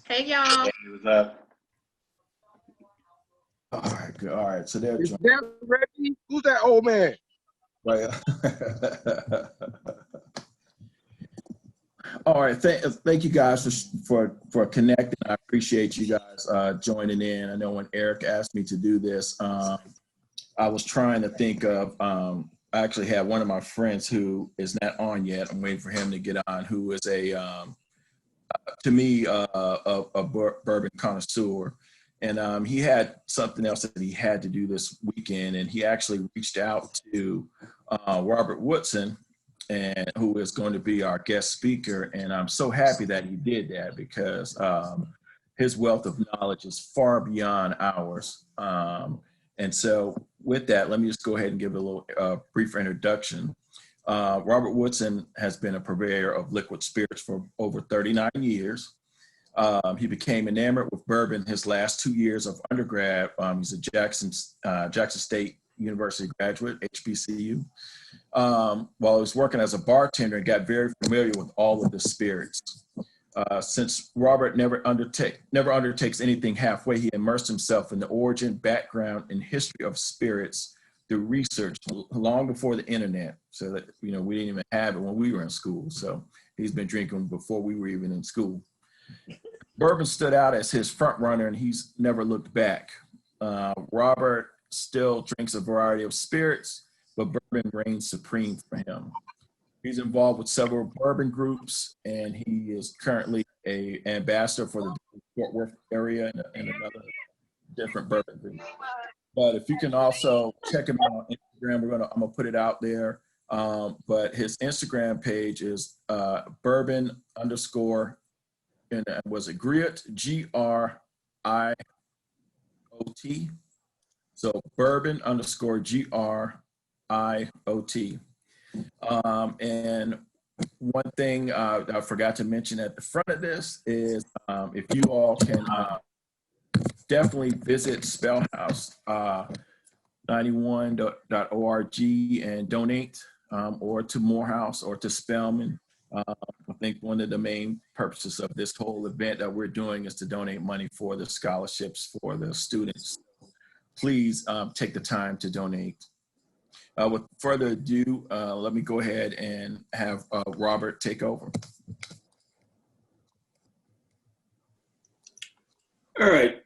Hey y'all. Hey, what's up? All right, good. All right, so they're Is joining. that ready? Who's that old man? Right. All right, thank you guys for connecting. I appreciate you guys joining in. I know when Eric asked me to do this, I was trying to think of. I actually had one of my friends who is not on yet. I'm waiting for him to get on. Who is to me, a bourbon connoisseur. And he had something else that he had to do this weekend, and he actually reached out to Robert Woodson, and who is going to be our guest speaker. And I'm so happy that he did that because his wealth of knowledge is far beyond ours. And so with that, let me just go ahead and give a little brief introduction. Robert Woodson has been a purveyor of liquid spirits for over 39 years. He became enamored with bourbon his last 2 years of undergrad. He's a Jackson State University graduate, HBCU. While he was working as a bartender, and got very familiar with all of the spirits. Since Robert never undertakes anything halfway, he immersed himself in the origin, background, and history of spirits through research long before the internet. So that, we didn't even have it when we were in school. So he's been drinking before we were even in school. Bourbon stood out as his front runner, and he's never looked back. Robert still drinks a variety of spirits, but bourbon reigns supreme for him. He's involved with several bourbon groups, and he is currently an ambassador for the Fort Worth area and another different bourbon group. But if you can also check him out on Instagram, I'm gonna put it out there. But his Instagram page is bourbon underscore, and was it Griot, Griot? So bourbon underscore Griot. And one thing I forgot to mention at the front of this is if you all can definitely visit spellhouse91.org and donate, or to Morehouse or to Spellman. I think one of the main purposes of this whole event that we're doing is to donate money for the scholarships for the students. Please take the time to donate. With further ado, let me go ahead and have Robert take over. All right.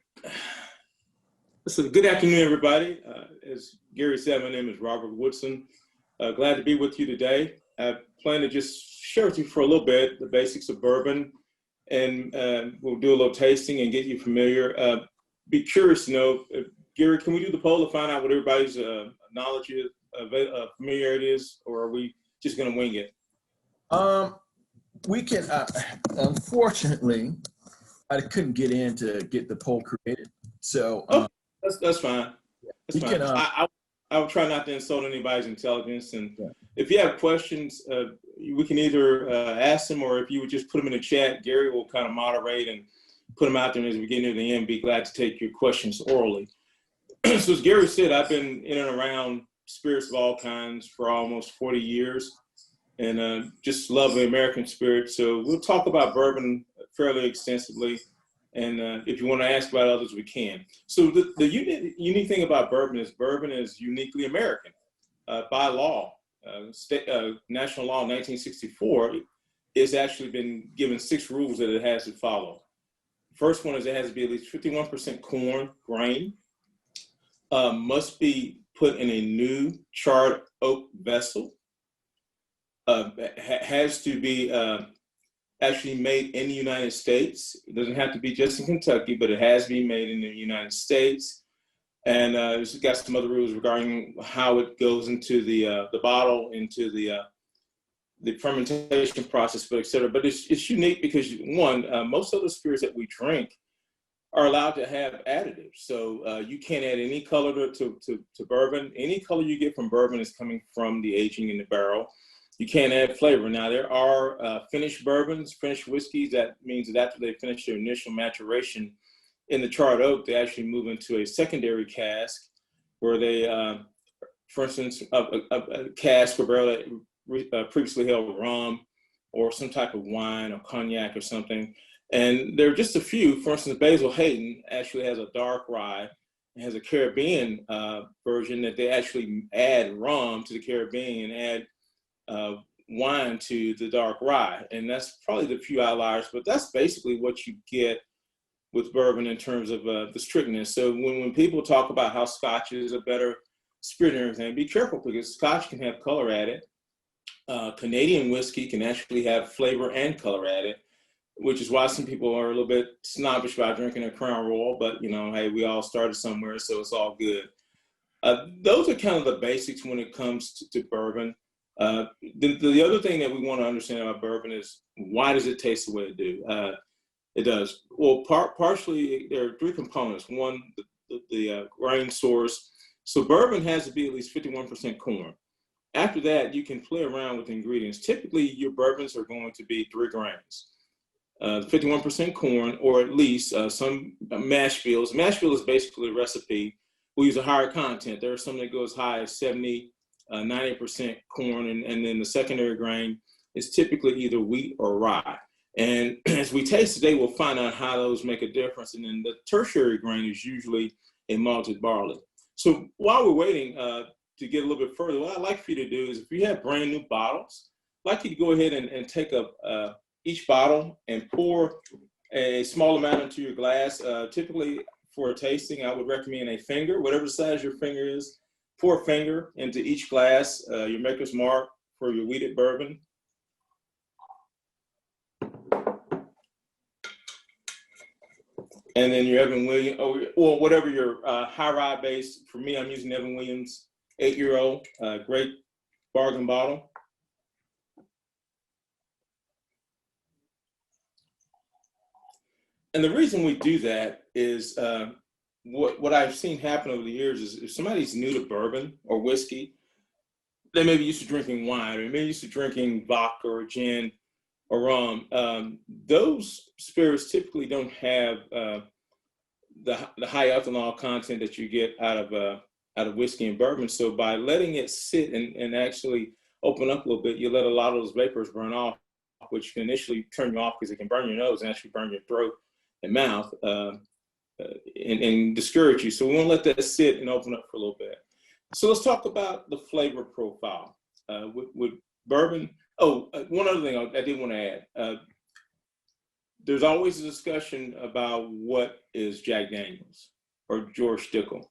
So good afternoon, everybody. As Gary said, my name is Robert Woodson. Glad to be with you today. I plan to just share with you for a little bit the basics of bourbon, and we'll do a little tasting and get you familiar. Be curious to know, Gary, can we do the poll to find out what everybody's knowledge is, familiarity is, or are we just going to wing it? We can, unfortunately, I couldn't get in to get the poll created. So that's fine. That's fine. I will try not to insult anybody's intelligence. And if you have questions, we can either ask them, or if you would just put them in the chat, Gary will kind of moderate and put them out there. And as we get near the end, be glad to take your questions orally. So as Gary said, I've been in and around spirits of all kinds for almost 40 years, and just love the American spirit. So we'll talk about bourbon fairly extensively, and if you want to ask about others, we can. So the unique thing about bourbon is uniquely American by law. National law in 1964, it's actually been given 6 rules that it has to follow. First one is it has to be at least 51% corn grain, must be put in a new charred oak vessel, has to be actually made in the United States. It doesn't have to be just in Kentucky, but it has to be made in the United States. And it's got some other rules regarding how it goes into the bottle, into the fermentation process, but et cetera. But it's unique because, one, most other spirits that we drink are allowed to have additives. So you can't add any color to bourbon. Any color you get from bourbon is coming from the aging in the barrel. You can't add flavor. Now, there are finished bourbons, finished whiskeys. That means that after they finish their initial maturation in the charred oak, they actually move into a secondary cask where they, for instance, a cask or barrel that previously held rum or some type of wine or cognac or something. And there are just a few. For instance, Basil Hayden actually has a dark rye. It has a Caribbean version that they actually add rum to the Caribbean and add wine to the dark rye. And that's probably the few outliers, but that's basically what you get with bourbon in terms of the strictness. So when people talk about how Scotch is a better spirit and everything, be careful because Scotch can have color added. Canadian whiskey can actually have flavor and color added, which is why some people are a little bit snobbish about drinking a Crown Royal, but hey, we all started somewhere, so it's all good. Those are kind of the basics when it comes to bourbon. The other thing that we want to understand about bourbon is why does it taste the way it does? Well, partially there are three components. One, the grain source. So bourbon has to be at least 51% corn. After that, you can play around with the ingredients. Typically, your bourbons are going to be 3 grains. 51% corn, or at least some mash bills. Mash bill is basically a recipe. We use a higher content. There are some that go as high as 70, 90% corn, and then the secondary grain is typically either wheat or rye. And as we taste today, we'll find out how those make a difference. And then the tertiary grain is usually a malted barley. So while we're waiting to get a little bit further, what I'd like for you to do is if you have brand new bottles, I'd like you to go ahead and take each bottle and pour a small amount into your glass. Typically for a tasting, I would recommend a finger, whatever size your finger is, pour a finger into each glass, your maker's mark for your wheated bourbon. And then your Evan Williams, or whatever your high rye base. For me, I'm using Evan Williams 8-year-old, great bargain bottle. And the reason we do that is what I've seen happen over the years is if somebody's new to bourbon or whiskey, they may be used to drinking wine, or they may be used to drinking vodka or gin or rum. Those spirits typically don't have the high ethanol content that you get out of whiskey and bourbon. So by letting it sit and actually open up a little bit, you let a lot of those vapors burn off, which can initially turn you off because it can burn your nose and actually burn your throat and mouth and discourage you. So we want to let that sit and open up for a little bit. So let's talk about the flavor profile with bourbon. One other thing I did want to add. There's always a discussion about what is Jack Daniels or George Dickel.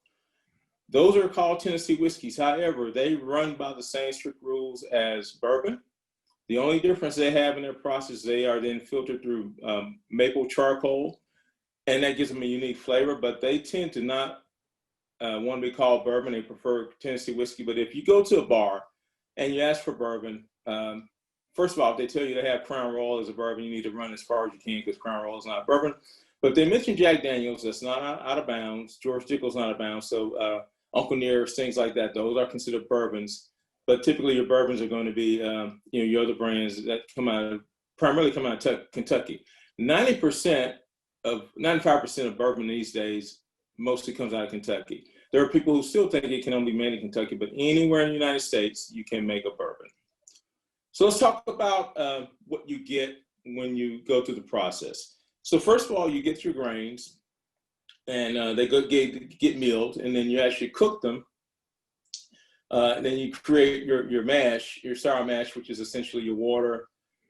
Those are called Tennessee whiskeys. However, they run by the same strict rules as bourbon. The only difference they have in their process, they are then filtered through maple charcoal, and that gives them a unique flavor, but they tend to not want to be called bourbon. They prefer Tennessee whiskey. But if you go to a bar and you ask for bourbon, first of all, if they tell you they have Crown Royal as a bourbon, you need to run as far as you can because Crown Royal is not bourbon. But they mentioned Jack Daniels, that's not out of bounds. George Dickel's not out of bounds. So Uncle Nearest, things like that, those are considered bourbons. But typically your bourbons are going to be, your other brands that primarily come out of Kentucky. 95% of bourbon these days mostly comes out of Kentucky. There are people who still think it can only be made in Kentucky, but anywhere in the United States, you can make a bourbon. So let's talk about what you get when you go through the process. So first of all, you get your grains, and they get milled, and then you actually cook them. And then you create your mash, your sour mash, which is essentially your water,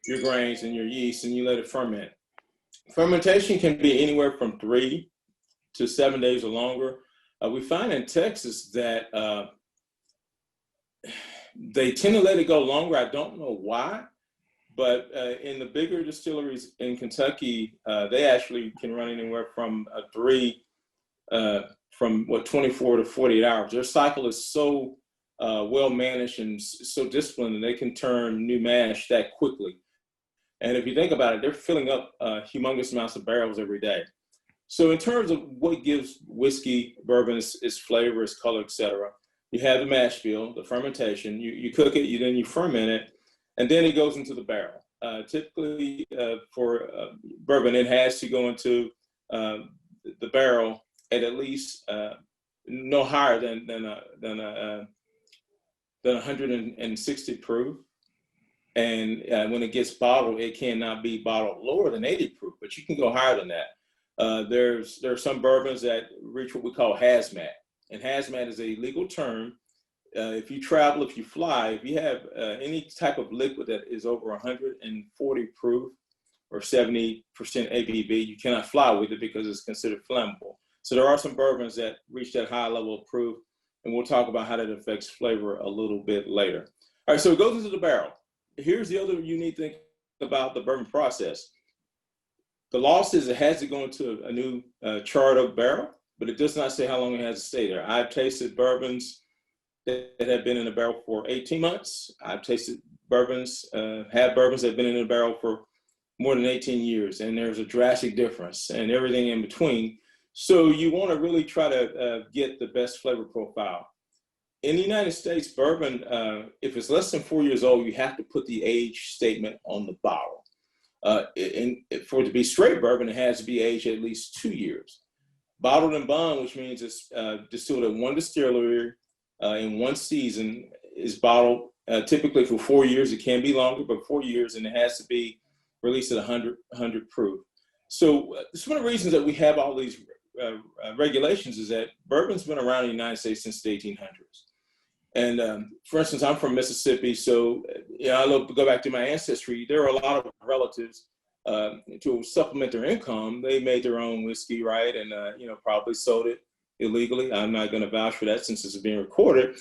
your grains, and your yeast, and you let it ferment. Fermentation can be anywhere from 3 to 7 days or longer. We find in Texas that they tend to let it go longer. I don't know why, but in the bigger distilleries in Kentucky, they actually can run anywhere from 24 to 48 hours. Their cycle is so well managed and so disciplined, and they can turn new mash that quickly. And if you think about it, they're filling up humongous amounts of barrels every day. So in terms of what gives whiskey, bourbon, its flavor, its color, etc., you have the mash bill, the fermentation. You cook it, then you ferment it, and then it goes into the barrel. Typically, for bourbon, it has to go into the barrel at least no higher than 160 proof. And when it gets bottled, it cannot be bottled lower than 80 proof, but you can go higher than that. There are some bourbons that reach what we call hazmat. And hazmat is a legal term. If you travel, if you fly, if you have any type of liquid that is over 140 proof or 70% ABV, you cannot fly with it because it's considered flammable. So there are some bourbons that reach that high level of proof, and we'll talk about how that affects flavor a little bit later. All right, so it goes into the barrel. Here's the other unique thing about the bourbon process. The law says it has to go into a new charred oak barrel, but it does not say how long it has to stay there. I've tasted bourbons that have been in a barrel for 18 months. I've tasted bourbons, had bourbons that have been in a barrel for more than 18 years, and there's a drastic difference and everything in between. So you want to really try to get the best flavor profile. In the United States, bourbon, if it's less than 4 years old, you have to put the age statement on the bottle. For it to be straight bourbon, it has to be aged at least 2 years. Bottled and bond, which means it's distilled at one distillery in one season, is bottled typically for 4 years. It can be longer, but 4 years, and it has to be released at 100 proof. So some of the reasons that we have all these regulations is that bourbon's been around in the United States since the 1800s. And for instance, I'm from Mississippi, so I go back to my ancestry. There are a lot of relatives to supplement their income. They made their own whiskey, right? And probably sold it illegally. I'm not going to vouch for that since it's being recorded.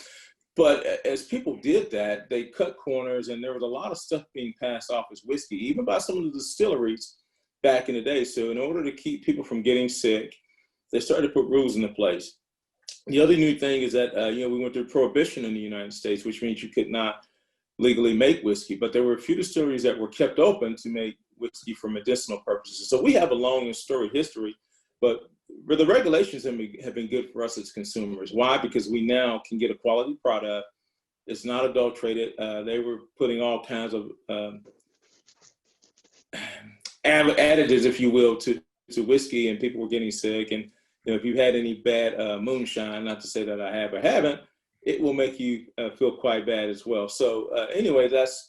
But as people did that, they cut corners, and there was a lot of stuff being passed off as whiskey, even by some of the distilleries back in the day. So in order to keep people from getting sick, they started to put rules into place. The other new thing is that, we went through prohibition in the United States, which means you could not legally make whiskey, but there were a few distilleries that were kept open to make whiskey for medicinal purposes. So we have a long and storied history, but the regulations have been good for us as consumers. Why? Because we now can get a quality product. It's not adulterated. They were putting all kinds of additives, if you will, to whiskey, and people were getting sick. And if you've had any bad moonshine, not to say that I have or haven't, it will make you feel quite bad as well. So anyway, that's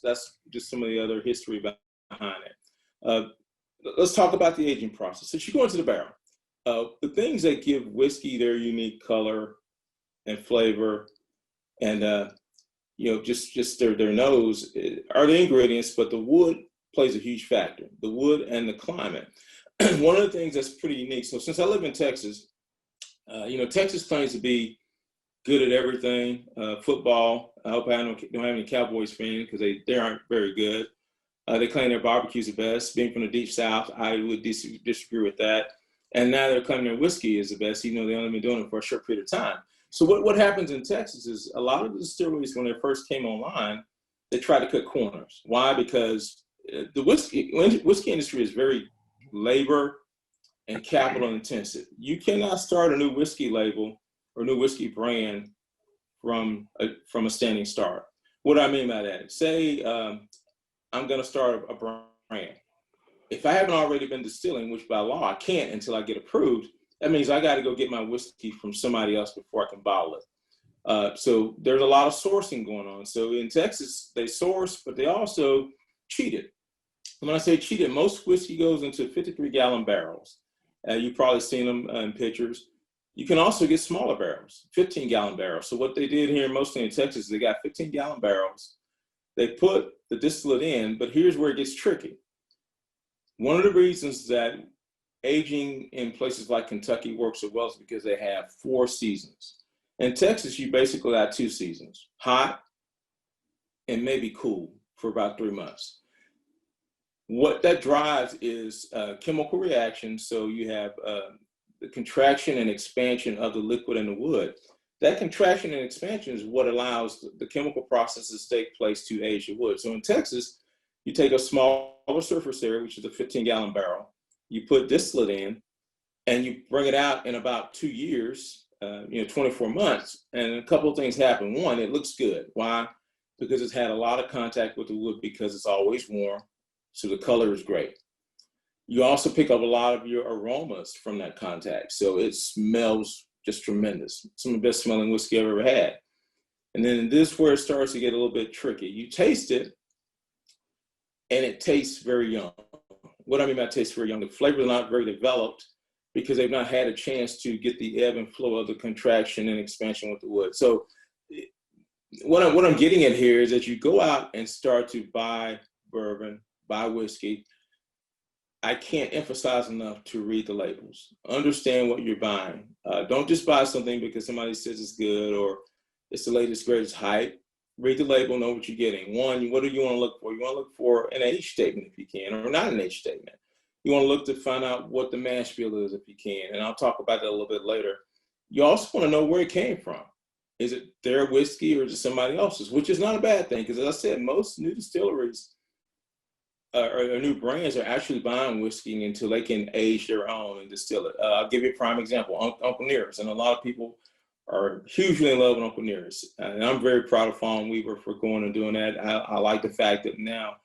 just some of the other history behind it. Let's talk about the aging process. So you go into the barrel. The things that give whiskey their unique color and flavor, and just their nose are the ingredients, but the wood plays a huge factor. The wood and the climate. One of the things that's pretty unique. So since I live in Texas, Texas claims to be good at everything. Football. I hope I don't have any Cowboys fans because they aren't very good. They claim their barbecue's the best. Being from the deep South, I would disagree with that. And now they're claiming their whiskey is the best, even though they've only been doing it for a short period of time. So what happens in Texas is a lot of the distilleries, when they first came online, they try to cut corners. Why? Because the whiskey industry is very labor and capital intensive. You cannot start a new whiskey label or new whiskey brand from a standing start. What do I mean by that? Say I'm going to start a brand. If I haven't already been distilling, which by law I can't until I get approved, that means I got to go get my whiskey from somebody else before I can bottle it. So there's a lot of sourcing going on. So in Texas, they source, but they also cheated. When I say cheated, most whiskey goes into 53-gallon barrels. You've probably seen them in pictures. You can also get smaller barrels, 15-gallon barrels. So what they did here, mostly in Texas, they got 15-gallon barrels. They put the distillate in, but here's where it gets tricky. One of the reasons that aging in places like Kentucky works so well is because they have 4 seasons. In Texas, you basically got 2 seasons, hot and maybe cool for about 3 months. What that drives is chemical reaction. So you have the contraction and expansion of the liquid in the wood. That contraction and expansion is what allows the chemical processes to take place to age the wood. So in Texas, you take a smaller surface area, which is a 15-gallon barrel, you put distillate in, and you bring it out in about 2 years, 24 months, and a couple of things happen. One, it looks good. Why? Because it's had a lot of contact with the wood because it's always warm, so the color is great. You also pick up a lot of your aromas from that contact, so it smells just tremendous. Some of the best smelling whiskey I've ever had. And then this is where it starts to get a little bit tricky. You taste it, and it tastes very young. What I mean by tastes very young, the flavors are not very developed because they've not had a chance to get the ebb and flow of the contraction and expansion with the wood. So what I'm getting at here is that you go out and start to buy bourbon, buy whiskey. I can't emphasize enough to read the labels. Understand what you're buying. Don't just buy something because somebody says it's good or it's the latest, greatest hype. Read the label, know what you're getting. One, what do you want to look for? You want to look for an age statement if you can, or not an age statement. You want to look to find out what the mash bill is if you can, and I'll talk about that a little bit later. You also want to know where it came from. Is it their whiskey or is it somebody else's? Which is not a bad thing, because as I said, most new distilleries or new brands are actually buying whiskey until they can age their own and distill it. I'll give you a prime example, Uncle Nearest, and a lot of people are hugely in love with Uncle Nearest. And I'm very proud of Fawn Weaver for going and doing that. I like the fact that now,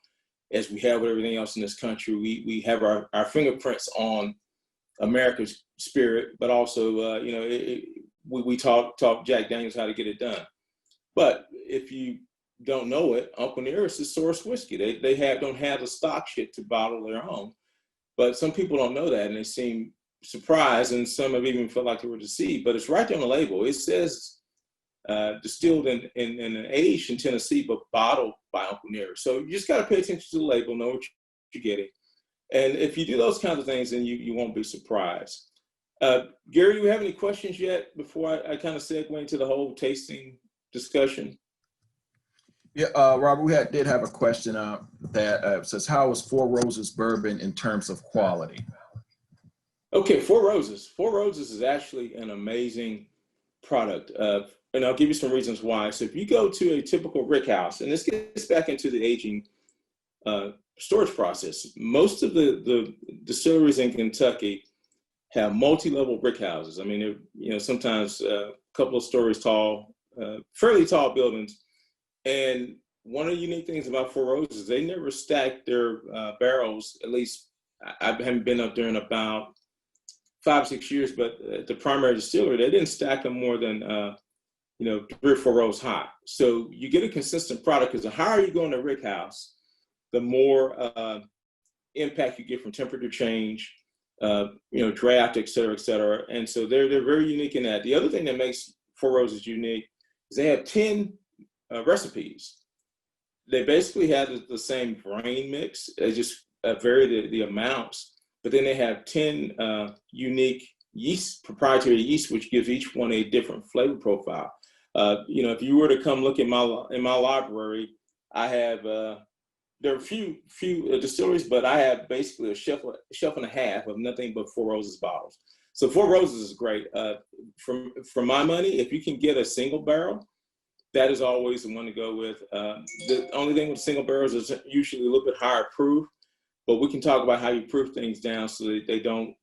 as we have with everything else in this country, we have our fingerprints on America's spirit, but also, we taught Jack Daniels how to get it done. But if you don't know it, Uncle Nearest is source whiskey. They don't have the stock shit to bottle their own. But some people don't know that, and they seem surprised, and some have even felt like they were deceived. But it's right there on the label. It says distilled and aged in Tennessee, but bottled by Uncle Nearest. So you just got to pay attention to the label, know what you're getting. And if you do those kinds of things, then you won't be surprised. Gary, do you have any questions yet before I kind of segue into the whole tasting discussion? Yeah, Robert, we did have a question that says, how is Four Roses bourbon in terms of quality? Okay, Four Roses. Four Roses is actually an amazing product. And I'll give you some reasons why. So if you go to a typical rick house, and this gets back into the aging storage process, most of the distilleries in Kentucky have multi-level brick houses. I mean, sometimes a couple of stories tall, fairly tall buildings. And one of the unique things about Four Roses, they never stack their barrels. At least I haven't been up there in about 5 or 6 years, but the primary distillery, they didn't stack them more than 3 or 4 rows high. So you get a consistent product, because the higher you go in the rick house, the more impact you get from temperature change, draft, et cetera, et cetera. And so they're very unique in that. The other thing that makes Four Roses unique is they have 10 recipes. They basically have the same grain mix. They just vary the amounts, but then they have 10 unique proprietary yeast, which gives each one a different flavor profile. If you were to come look in my library, I have there are a few distilleries, but I have basically a shelf and a half of nothing but Four Roses bottles. So Four Roses is great. For my money, if you can get a single barrel, that is always the one to go with. The only thing with single barrels is usually a little bit higher proof, but we can talk about how you proof things down so that they don't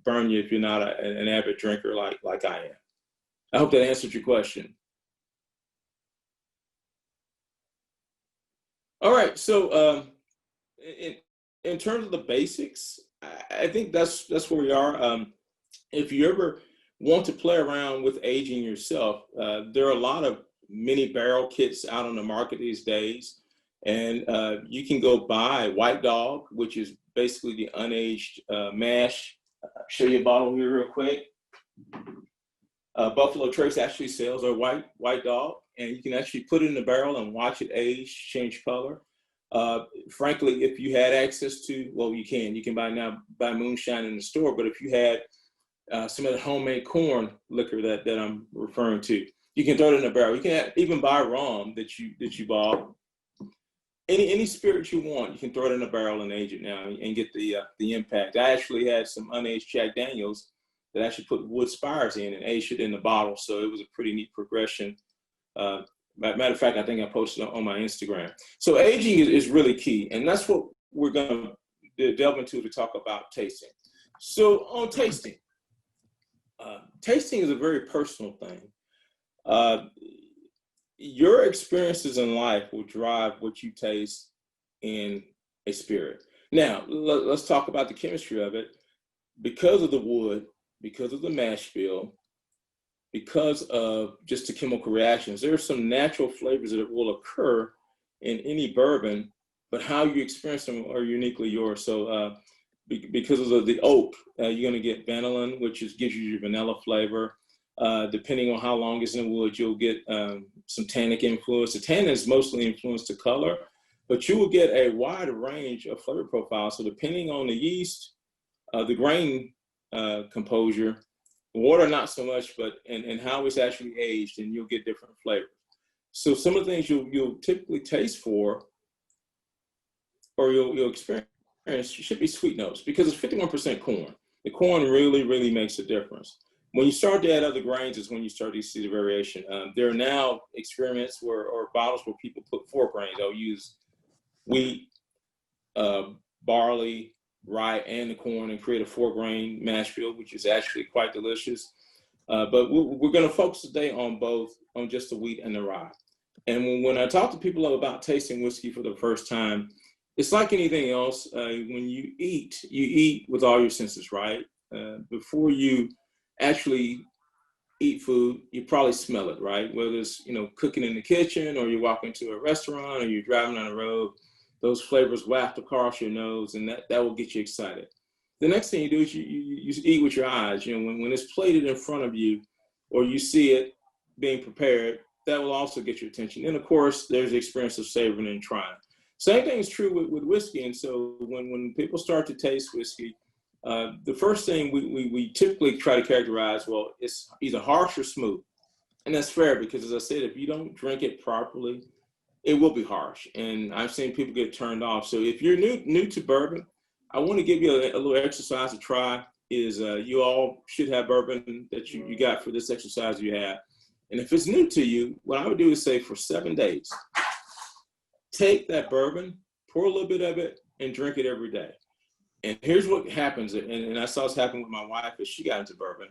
burn you if you're not an avid drinker like I am. I hope that answered your question. All right, so in terms of the basics, I think that's where we are. If you ever want to play around with aging yourself, there are a lot of mini barrel kits out on the market these days, and you can go buy White Dog, which is basically the unaged mash. I'll show you a bottle here real quick. Buffalo Trace actually sells a White Dog, and you can actually put it in the barrel and watch it age, change color. Frankly, if you had access to, well, you can buy moonshine in the store, but if you had some of the homemade corn liquor that I'm referring to, you can throw it in a barrel. You can even buy rum that you bought. Any spirit you want, you can throw it in a barrel and age it now and get the impact. I actually had some unaged Jack Daniels that actually put wood spires in and aged it in the bottle, so it was a pretty neat progression. Matter of fact, I think I posted on my Instagram. So aging is really key, and that's what we're going to delve into to talk about tasting. So on tasting, tasting is a very personal thing. Your experiences in life will drive what you taste in a spirit. Now, let's talk about the chemistry of it. Because of the wood, because of the mash bill, because of just the chemical reactions, there are some natural flavors that will occur in any bourbon but how you experience them are uniquely yours. So because of the oak, you're going to get vanillin, which gives you your vanilla flavor. Depending on how long it's in the wood, you'll get some tannic influence. The tannin is mostly influenced to color, but you will get a wide range of flavor profiles. So depending on the yeast, the grain composure, water not so much, but and how it's actually aged, and you'll get different flavors. So some of the things you'll typically taste for, or you'll experience, should be sweet notes, because it's 51% corn. The corn really makes a difference. When you start to add other grains is when you start to see the variation. There are now experiments or bottles where people put 4 grains. They'll use wheat, barley, rye, and the corn, and create a 4-grain mash bill, which is actually quite delicious. But we're going to focus today on just the wheat and the rye. And when I talk to people about tasting whiskey for the first time, it's like anything else. When you eat with all your senses, right? Before you actually eat food, you probably smell it, right? Whether it's cooking in the kitchen, or you're walking to a restaurant, or you're driving on the road, those flavors waft across your nose, and that will get you excited. The next thing you do is you eat with your eyes. When it's plated in front of you, or you see it being prepared, that will also get your attention. And of course, there's the experience of savoring and trying. Same thing is true with whiskey. And so when people start to taste whiskey, the first thing we typically try to characterize, well, it's either harsh or smooth. And that's fair, because as I said, if you don't drink it properly, it will be harsh. And I've seen people get turned off. So if you're new to bourbon, I want to give you a little exercise to try. You all should have bourbon that you got for this exercise you have. And if it's new to you, what I would do is say, for 7 days, take that bourbon, pour a little bit of it, and drink it every day. And here's what happens, and I saw this happen with my wife as she got into bourbon.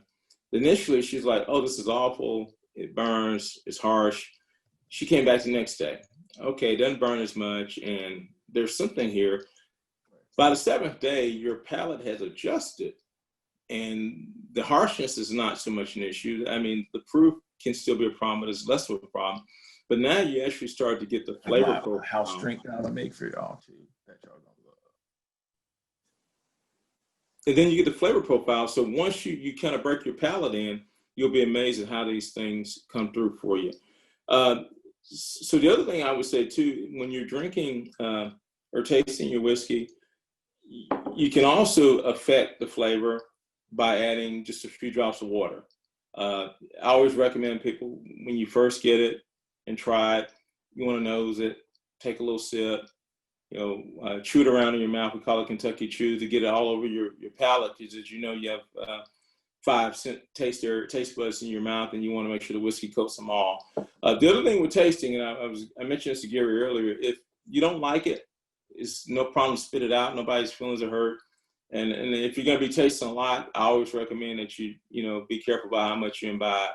Initially, she's like, oh, this is awful. It burns. It's harsh. She came back the next day. Okay, it doesn't burn as much, and there's something here. By the 7th day, your palate has adjusted, and the harshness is not so much an issue. I mean, the proof can still be a problem, but it's less of a problem. But now you actually start to get the flavor profile. House drink that I'll make for y'all too, that y'all gonna love. And then you get the flavor profile. So once you kind of break your palate in, you'll be amazed at how these things come through for you. So the other thing I would say too, when you're drinking or tasting your whiskey, you can also affect the flavor by adding just a few drops of water. I always recommend people, when you first get it and try it, you want to nose it, take a little sip, chew it around in your mouth. We call it Kentucky Chew, to get it all over your palate, because as you know, you have 5 taste buds in your mouth, and you want to make sure the whiskey coats them all. The other thing with tasting, and I mentioned this to Gary earlier, if you don't like it, it's no problem to spit it out. Nobody's feelings are hurt. And if you're going to be tasting a lot, I always recommend that you be careful about how much you imbibe.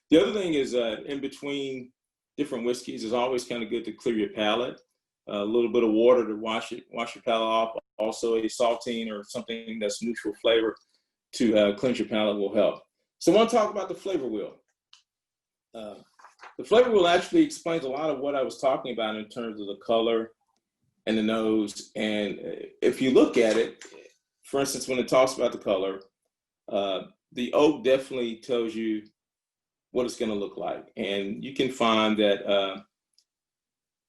The other thing is, in between different whiskeys, it's always kind of good to clear your palate. A little bit of water to wash your palate off. Also, a saltine or something that's neutral flavor to cleanse your palate will help. So I want to talk about the flavor wheel. The flavor wheel actually explains a lot of what I was talking about in terms of the color and the nose. And if you look at it, for instance, when it talks about the color, the oak definitely tells you what it's going to look like. And you can find that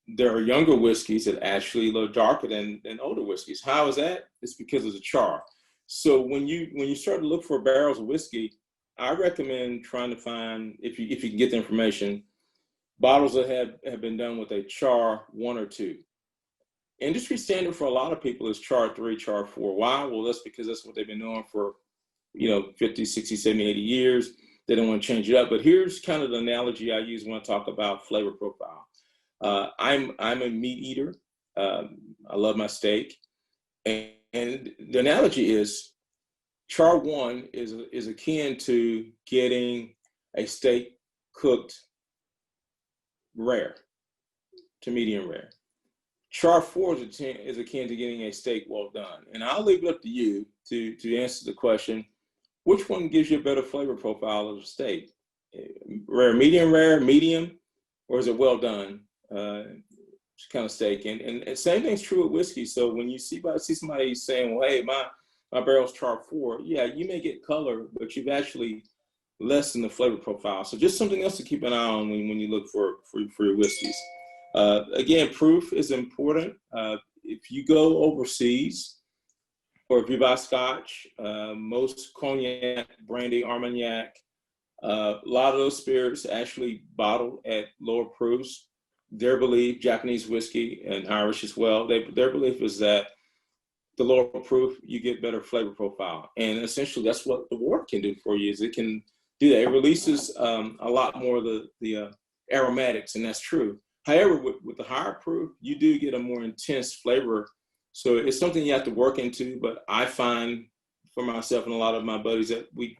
there are younger whiskeys that actually look darker than older whiskeys. How is that? It's because of the char. So when you start to look for barrels of whiskey, I recommend trying to find, if you can get the information, bottles that have been done with a char 1 or 2. Industry standard for a lot of people is char 3, char 4. Why? Well, that's because that's what they've been doing for 50, 60, 70, 80 years. They don't want to change it up. But here's kind of the analogy I use when I talk about flavor profile. I'm a meat eater. I love my steak. And the analogy is char 1 is akin to getting a steak cooked rare to medium rare. Char 4 is akin to getting a steak well done. And I'll leave it up to you to answer the question, which one gives you a better flavor profile of the steak? Rare, medium, or is it well done? kind of stake. And same thing's true with whiskey. So when you see somebody saying, well, hey, my barrel's char 4, yeah, you may get color, but you've actually lessened the flavor profile. So just something else to keep an eye on when you look for your whiskeys. Again, proof is important. If you go overseas, or if you buy Scotch, most cognac, brandy, Armagnac, a lot of those spirits actually bottle at lower proofs. Their belief, Japanese whiskey and Irish as well, their belief is that the lower proof, you get better flavor profile. And essentially that's what the wort can do for you, is it can do that. It releases a lot more of the aromatics, and that's true. However, with the higher proof, you do get a more intense flavor. So it's something you have to work into, but I find for myself and a lot of my buddies that we've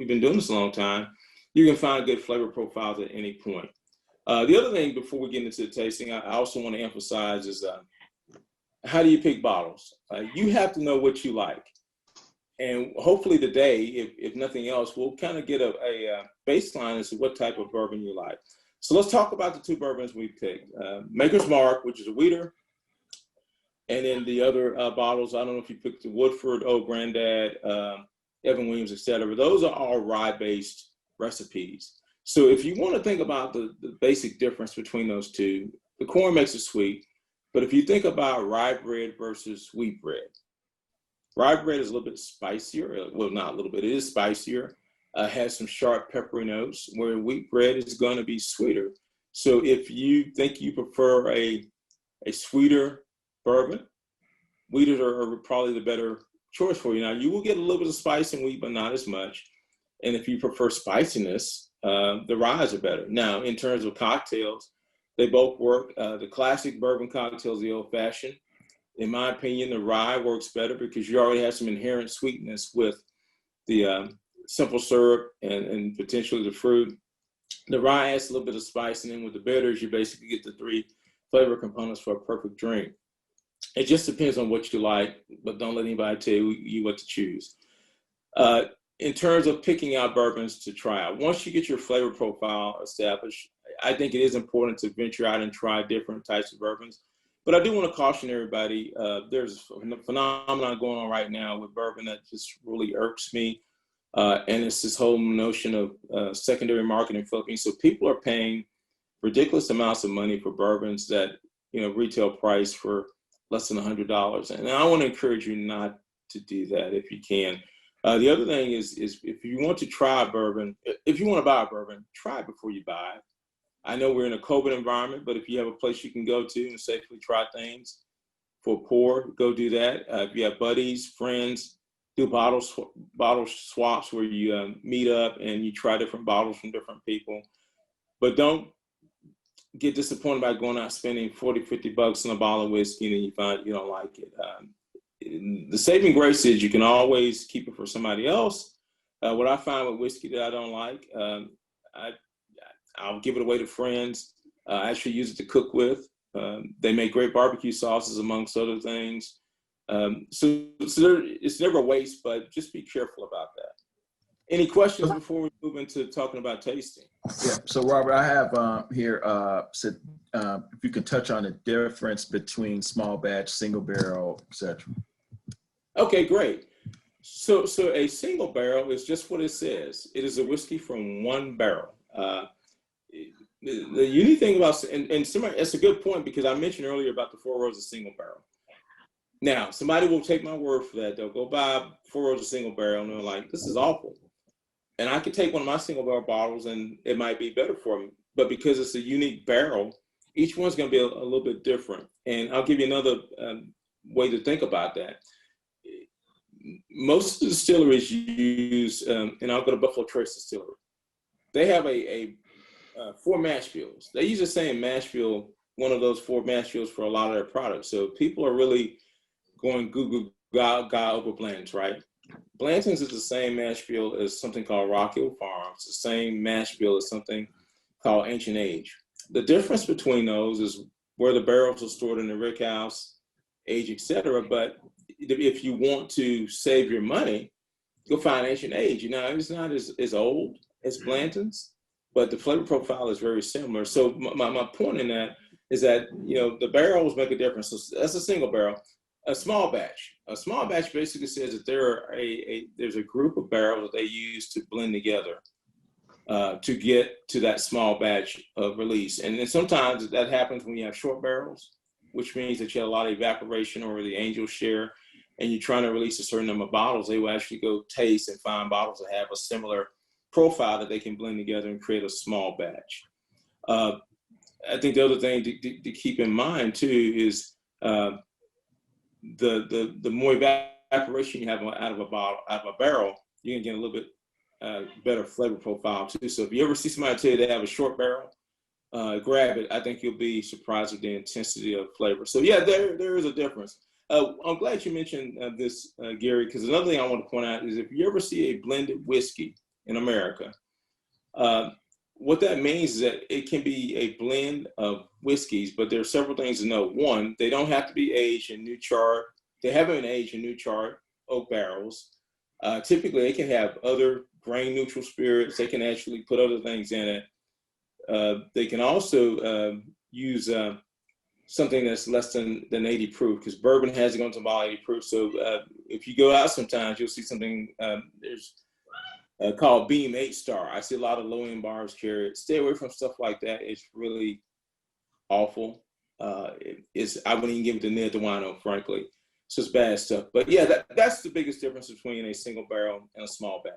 been doing this a long time, you can find good flavor profiles at any point. The other thing before we get into the tasting, I also want to emphasize is how do you pick bottles? You have to know what you like. And hopefully today, if nothing else, we'll kind of get a baseline as to what type of bourbon you like. So let's talk about the two bourbons we picked. Maker's Mark, which is a wheater, and then the other bottles, I don't know if you picked the Woodford, Old Grandad, Evan Williams, etc. Those are all rye-based recipes. So if you want to think about the basic difference between those two, the corn makes it sweet. But if you think about rye bread versus wheat bread, rye bread is a little bit spicier. Well, not a little bit, it is spicier. Has some sharp peppery notes, where wheat bread is going to be sweeter. So if you think you prefer a sweeter bourbon, wheaters are probably the better choice for you. Now, you will get a little bit of spice in wheat, but not as much. And if you prefer spiciness, the ryes are better. Now, in terms of cocktails, they both work. The classic bourbon cocktail is the old fashioned. In my opinion, the rye works better because you already have some inherent sweetness with the simple syrup and potentially the fruit. The rye adds a little bit of spice, and then with the bitters, you basically get the three flavor components for a perfect drink. It just depends on what you like, but don't let anybody tell you what to choose. In terms of picking out bourbons to try out, once you get your flavor profile established, I think it is important to venture out and try different types of bourbons. But I do want to caution everybody, there's a phenomenon going on right now with bourbon that just really irks me. And it's this whole notion of secondary marketing flipping. So people are paying ridiculous amounts of money for bourbons that, retail price for less than $100. And I want to encourage you not to do that if you can. The other thing is if you want to try a bourbon, if you want to buy a bourbon, try it before you buy it. I know we're in a COVID environment, but if you have a place you can go to and safely try things for pour, go do that. If you have buddies, friends, do bottle swaps where you meet up and you try different bottles from different people. But don't get disappointed by going out spending $40, $50 on a bottle of whiskey and then you find you don't like it. The saving grace is you can always keep it for somebody else. What I find with whiskey that I don't like, I'll give it away to friends. I actually use it to cook with. They make great barbecue sauces, amongst other things. So it's never a waste, but just be careful about that. Any questions before we move into talking about tasting? Yeah. So Robert, I have here said if you can touch on the difference between small batch, single barrel, etc. Okay, great. So a single barrel is just what it says. It is a whiskey from one barrel. The unique thing about, and somebody, that's a good point, because I mentioned earlier about the 4 rows of single barrel. Now, somebody will take my word for that. They'll go buy 4 rows of single barrel and they're like, this is awful. And I could take one of my single barrel bottles and it might be better for me. But because it's a unique barrel, each one's going to be a little bit different. And I'll give you another way to think about that. Most of the distilleries use, and I'll go to Buffalo Trace Distillery. They have a 4 mash bills. They use the same mash bill, one of those 4 mash bills for a lot of their products. So people are really going Google Gaga over Blanton's, right? Blanton's is the same mash bill as something called Rock Hill Farms. The same mash bill as something called Ancient Age. The difference between those is where the barrels are stored in the rick house, age, etc. But if you want to save your money, go find Ancient Age. It's not as old as Blanton's, but the flavor profile is very similar. So my point in that is that, the barrels make a difference. So that's a single barrel. A small batch. A small batch basically says that there's a group of barrels that they use to blend together to get to that small batch of release. And then sometimes that happens when you have short barrels, which means that you have a lot of evaporation over the angel share, and you're trying to release a certain number of bottles. They will actually go taste and find bottles that have a similar profile that they can blend together and create a small batch. I think the other thing to keep in mind too is the more evaporation you have out of a barrel, you can get a little bit better flavor profile too. So if you ever see somebody tell you they have a short barrel, grab it. I think you'll be surprised with the intensity of flavor. So yeah, there is a difference. I'm glad you mentioned this, Gary, because another thing I want to point out is if you ever see a blended whiskey in America, what that means is that it can be a blend of whiskeys, but there are several things to know. One, they don't have to be aged in new charred. They haven't been aged in new charred oak barrels. Typically, they can have other grain neutral spirits. They can actually put other things in it. They can also use something that's less than 80 proof, because bourbon has gone to about 80 proof. So if you go out sometimes, you'll see something there's called Beam 8-Star. I see a lot of low-end bars carry it. Stay away from stuff like that. It's really awful. I wouldn't even give it to Ned DeWino, frankly. It's just bad stuff. But yeah, that's the biggest difference between a single barrel and a small batch.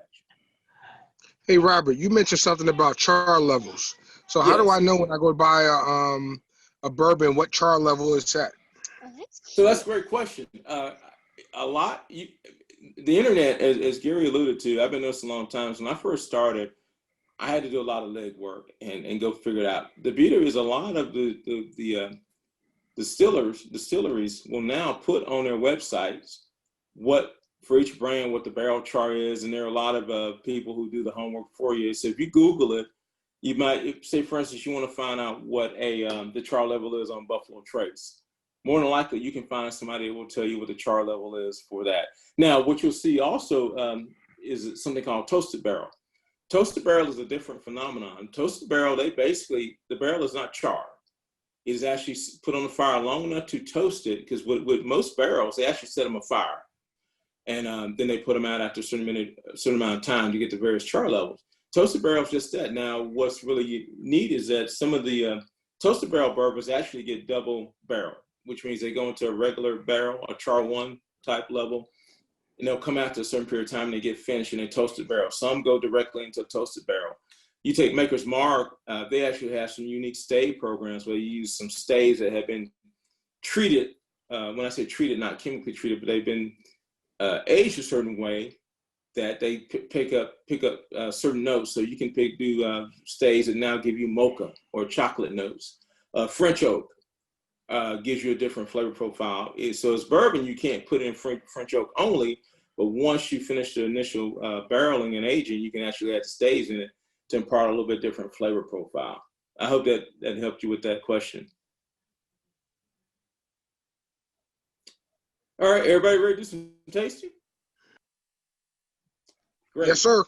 Hey, Robert, you mentioned something about char levels. So how do I know when I go buy a bourbon, what char level is that? So that's a great question. The internet, as Gary alluded to, I've been doing this a long time. So when I first started, I had to do a lot of legwork and go figure it out. The beauty is a lot of the distilleries will now put on their websites for each brand what the barrel char is, and there are a lot of people who do the homework for you. So if you Google it, you might say, for instance, you want to find out what the char level is on Buffalo Trace. More than likely, you can find somebody that will tell you what the char level is for that. Now, what you'll see also is something called toasted barrel. Toasted barrel is a different phenomenon. Toasted barrel, the barrel is not charred. It is actually put on the fire long enough to toast it, because with most barrels, they actually set them afire. And then they put them out after a certain amount of time to get the various char levels. Toasted barrel is just that. Now, what's really neat is that some of the toasted barrel bourbons actually get double barrel, which means they go into a regular barrel, a char 1 type level, and they'll come after a certain period of time and they get finished in a toasted barrel. Some go directly into a toasted barrel. You take Maker's Mark, they actually have some unique stay programs where you use some stays that have been treated, when I say treated, not chemically treated, but they've been aged a certain way that they pick up certain notes. So you can do stays that now give you mocha or chocolate notes. French oak gives you a different flavor profile. So as bourbon, you can't put in French oak only, but once you finish the initial barreling and aging, you can actually add stays in it to impart a little bit different flavor profile. I hope that helped you with that question. All right, everybody ready to do some tasting? Great. Yes, sir.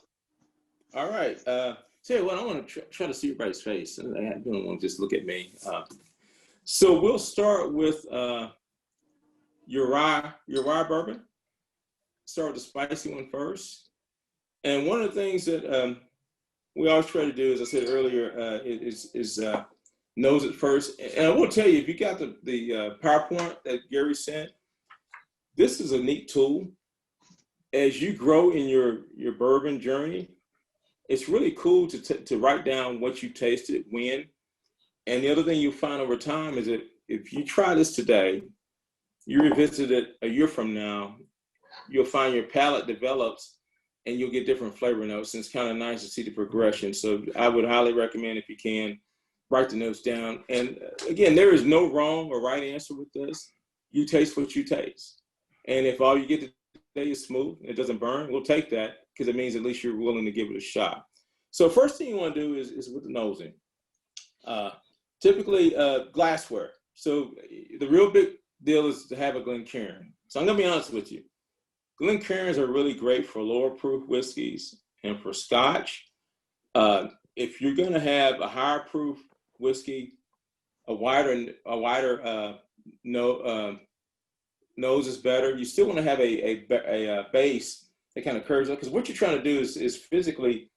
All right. Tell you what, I want to try to see everybody's face. I don't want to just look at me. So we'll start with your rye bourbon. Start with the spicy one first. And one of the things that we always try to do, as I said earlier, is nose it first. And I will tell you, if you got the PowerPoint that Gary sent, this is a neat tool. As you grow in your bourbon journey, it's really cool to write down what you tasted, when. And the other thing you'll find over time is that if you try this today, you revisit it a year from now, you'll find your palate develops and you'll get different flavor notes. And it's kind of nice to see the progression. So I would highly recommend, if you can, write the notes down. And again, there is no wrong or right answer with this. You taste what you taste. And if all you get today is smooth, it doesn't burn, we'll take that, because it means at least you're willing to give it a shot. So first thing you want to do is with the nosing. Typically glassware. So the real big deal is to have a Glencairn. So I'm going to be honest with you. Glencairns are really great for lower proof whiskeys and for Scotch. If you're going to have a higher proof whiskey, a wider nose is better. You still want to have a base that kind of curves up, because what you're trying to do is physically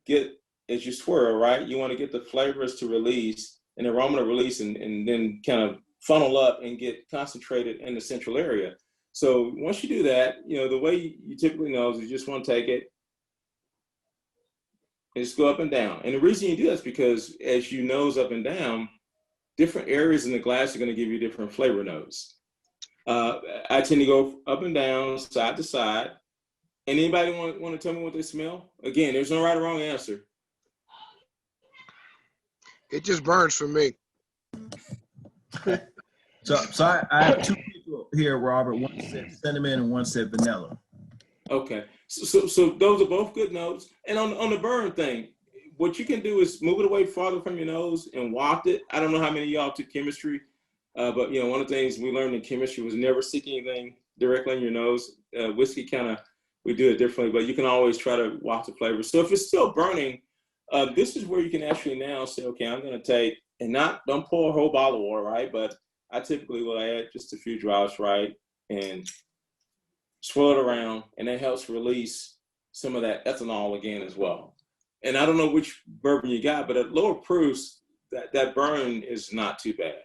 get, as you swirl, right? You want to get the flavors to release and the aroma to release, and then kind of funnel up and get concentrated in the central area. So once you do that, the way you typically nose, you just want to take it and just go up and down. And the reason you do that is because as you nose up and down, different areas in the glass are going to give you different flavor notes. I tend to go up and down, side to side. And anybody want to tell me what they smell? Again, there's no right or wrong answer. It just burns for me. So I have two people here, Robert. One said cinnamon and one said vanilla. Okay, so those are both good notes. And on the burn thing, what you can do is move it away farther from your nose and waft it. I don't know how many of y'all took chemistry, but one of the things we learned in chemistry was never stick anything directly in your nose. Whiskey we do it differently, but you can always try to waft the flavor. So if it's still burning, this is where you can actually now say, okay, I'm going to take, and don't pour a whole bottle of water, right? But I typically will add just a few drops, right? And swirl it around, and that helps release some of that ethanol again as well. And I don't know which bourbon you got, but at lower proofs, that burn is not too bad.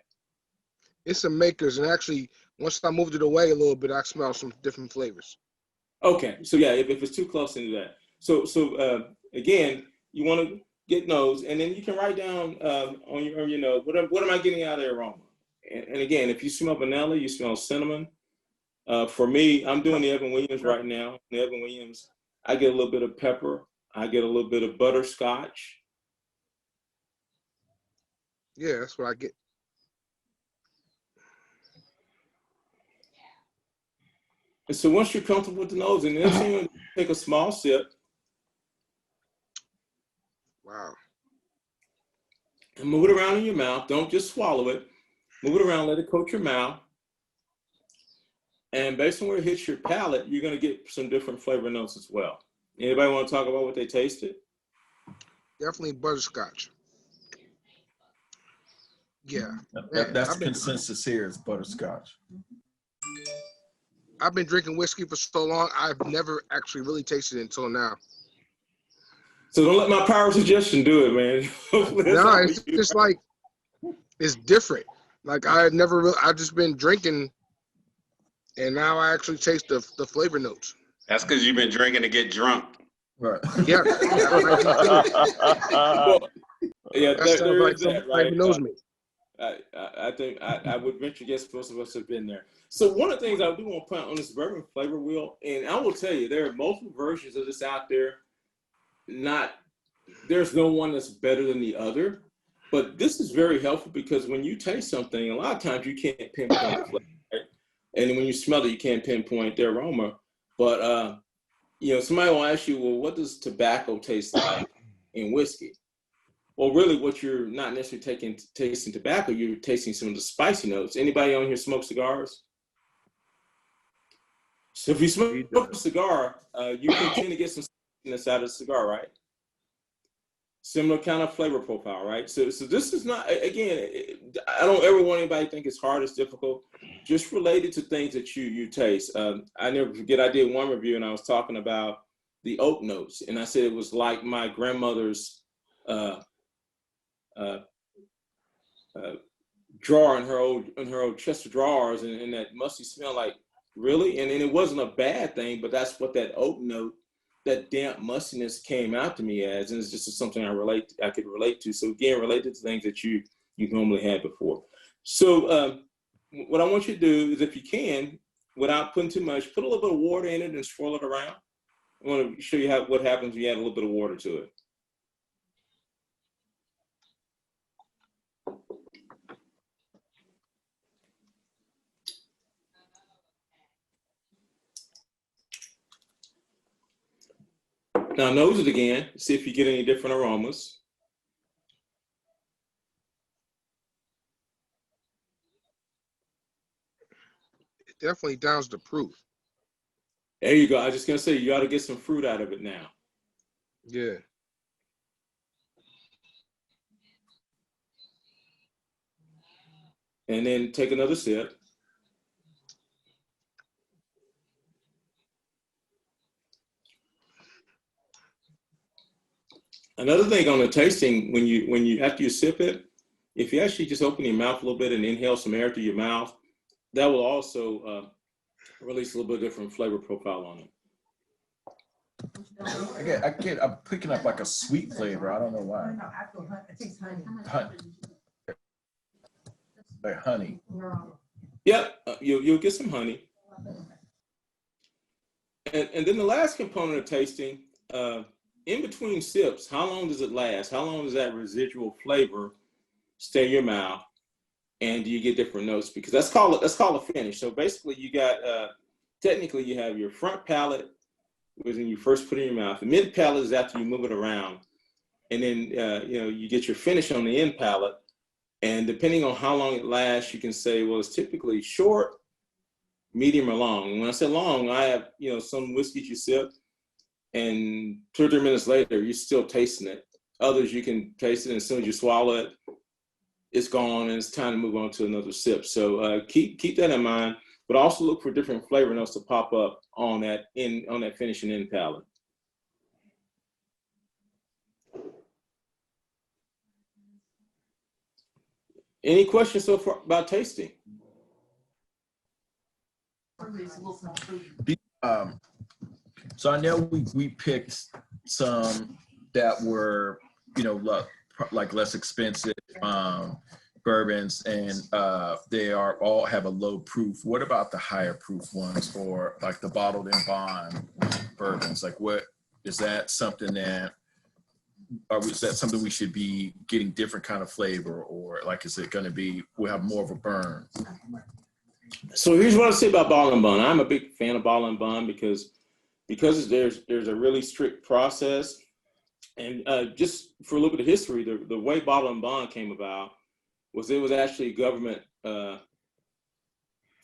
It's a Makers, and actually, once I moved it away a little bit, I smell some different flavors. Okay, so yeah, if it's too close into that. So again, you want to get nose, and then you can write down on your nose, what am I getting out of the aroma? And again, if you smell vanilla, you smell cinnamon. For me, I'm doing the Evan Williams right now. The Evan Williams, I get a little bit of pepper. I get a little bit of butterscotch. Yeah, that's what I get. And so once you're comfortable with the nose, and then you take a small sip. Wow. And move it around in your mouth. Don't just swallow it. Move it around, let it coat your mouth. And based on where it hits your palate, you're going to get some different flavor notes as well. Anybody want to talk about what they tasted? Definitely butterscotch. Yeah. That's the consensus here is butterscotch. I've been drinking whiskey for so long, I've never actually really tasted it until now. So don't let my power of suggestion do it, man. No, it's just like, it's different. Like I've just been drinking, and now I actually taste the flavor notes. That's because you've been drinking to get drunk. Right. Yeah. Well, yeah, there like is that, right? Knows me. I think I would venture guess most of us have been there. So one of the things I do want to point out on this bourbon flavor wheel, and I will tell you, there are multiple versions of this out there. There's no one that's better than the other, but this is very helpful because when you taste something, a lot of times you can't pinpoint the flavor, right? And when you smell it, you can't pinpoint the aroma. But somebody will ask you, well, what does tobacco taste like in whiskey? Well, really, what you're not necessarily tasting tobacco, you're tasting some of the spicy notes. Anybody on here smoke cigars? So if you smoke a cigar, you can tend to get some spiciness out of the cigar, right? Similar kind of flavor profile, right? So this is not, again, I don't ever want anybody to think it's hard, it's difficult. Just related to things that you taste. I never forget, I did one review and I was talking about the oak notes, and I said it was like my grandmother's drawer in her old chest of drawers, and that musty smell, like, really? And it wasn't a bad thing, but that's what that oak note, that damp mustiness came out to me as, and it's just something I could relate to. So again, related to things that you normally had before. So what I want you to do is, if you can, without putting too much, put a little bit of water in it and swirl it around. I want to show you what happens when you add a little bit of water to it. Now nose it again, see if you get any different aromas. It definitely downs the proof. There you go. I was just gonna say, you ought to get some fruit out of it now. Yeah. and then take another sip. Another thing on the tasting, when you after you sip it, if you actually just open your mouth a little bit and inhale some air through your mouth, that will also release a little bit different flavor profile on it. I'm picking up like a sweet flavor. I don't know why. Honey. Like honey. Yep, you'll get some honey. And then the last component of tasting, in between sips, how long does it last? How long does that residual flavor stay in your mouth? And do you get different notes? Because that's called a finish. So basically, you got technically you have your front palate, was when you first put it in your mouth. The mid palate is after you move it around, and then you get your finish on the end palate. And depending on how long it lasts, you can say, well, it's typically short, medium, or long. And when I say long, I have some whiskeys you sip, and 2 or 3 minutes later, you're still tasting it. Others you can taste it, and as soon as you swallow it, it's gone, and it's time to move on to another sip. So keep that in mind, but also look for different flavor notes to pop up on that finishing end palate. Any questions so far about tasting? So I know we picked some that were like less expensive bourbons, and they all have a low proof. What about the higher proof ones, or like the bottled in bond bourbons? Like, what is that something that, or is that something we should be getting different kind of flavor, or like is it going to be we'll have more of a burn? So here's what I say about bottle and bond. I'm a big fan of bottle and bond because there's a really strict process. And just for a little bit of history, the way bottle and bond came about was it was actually government,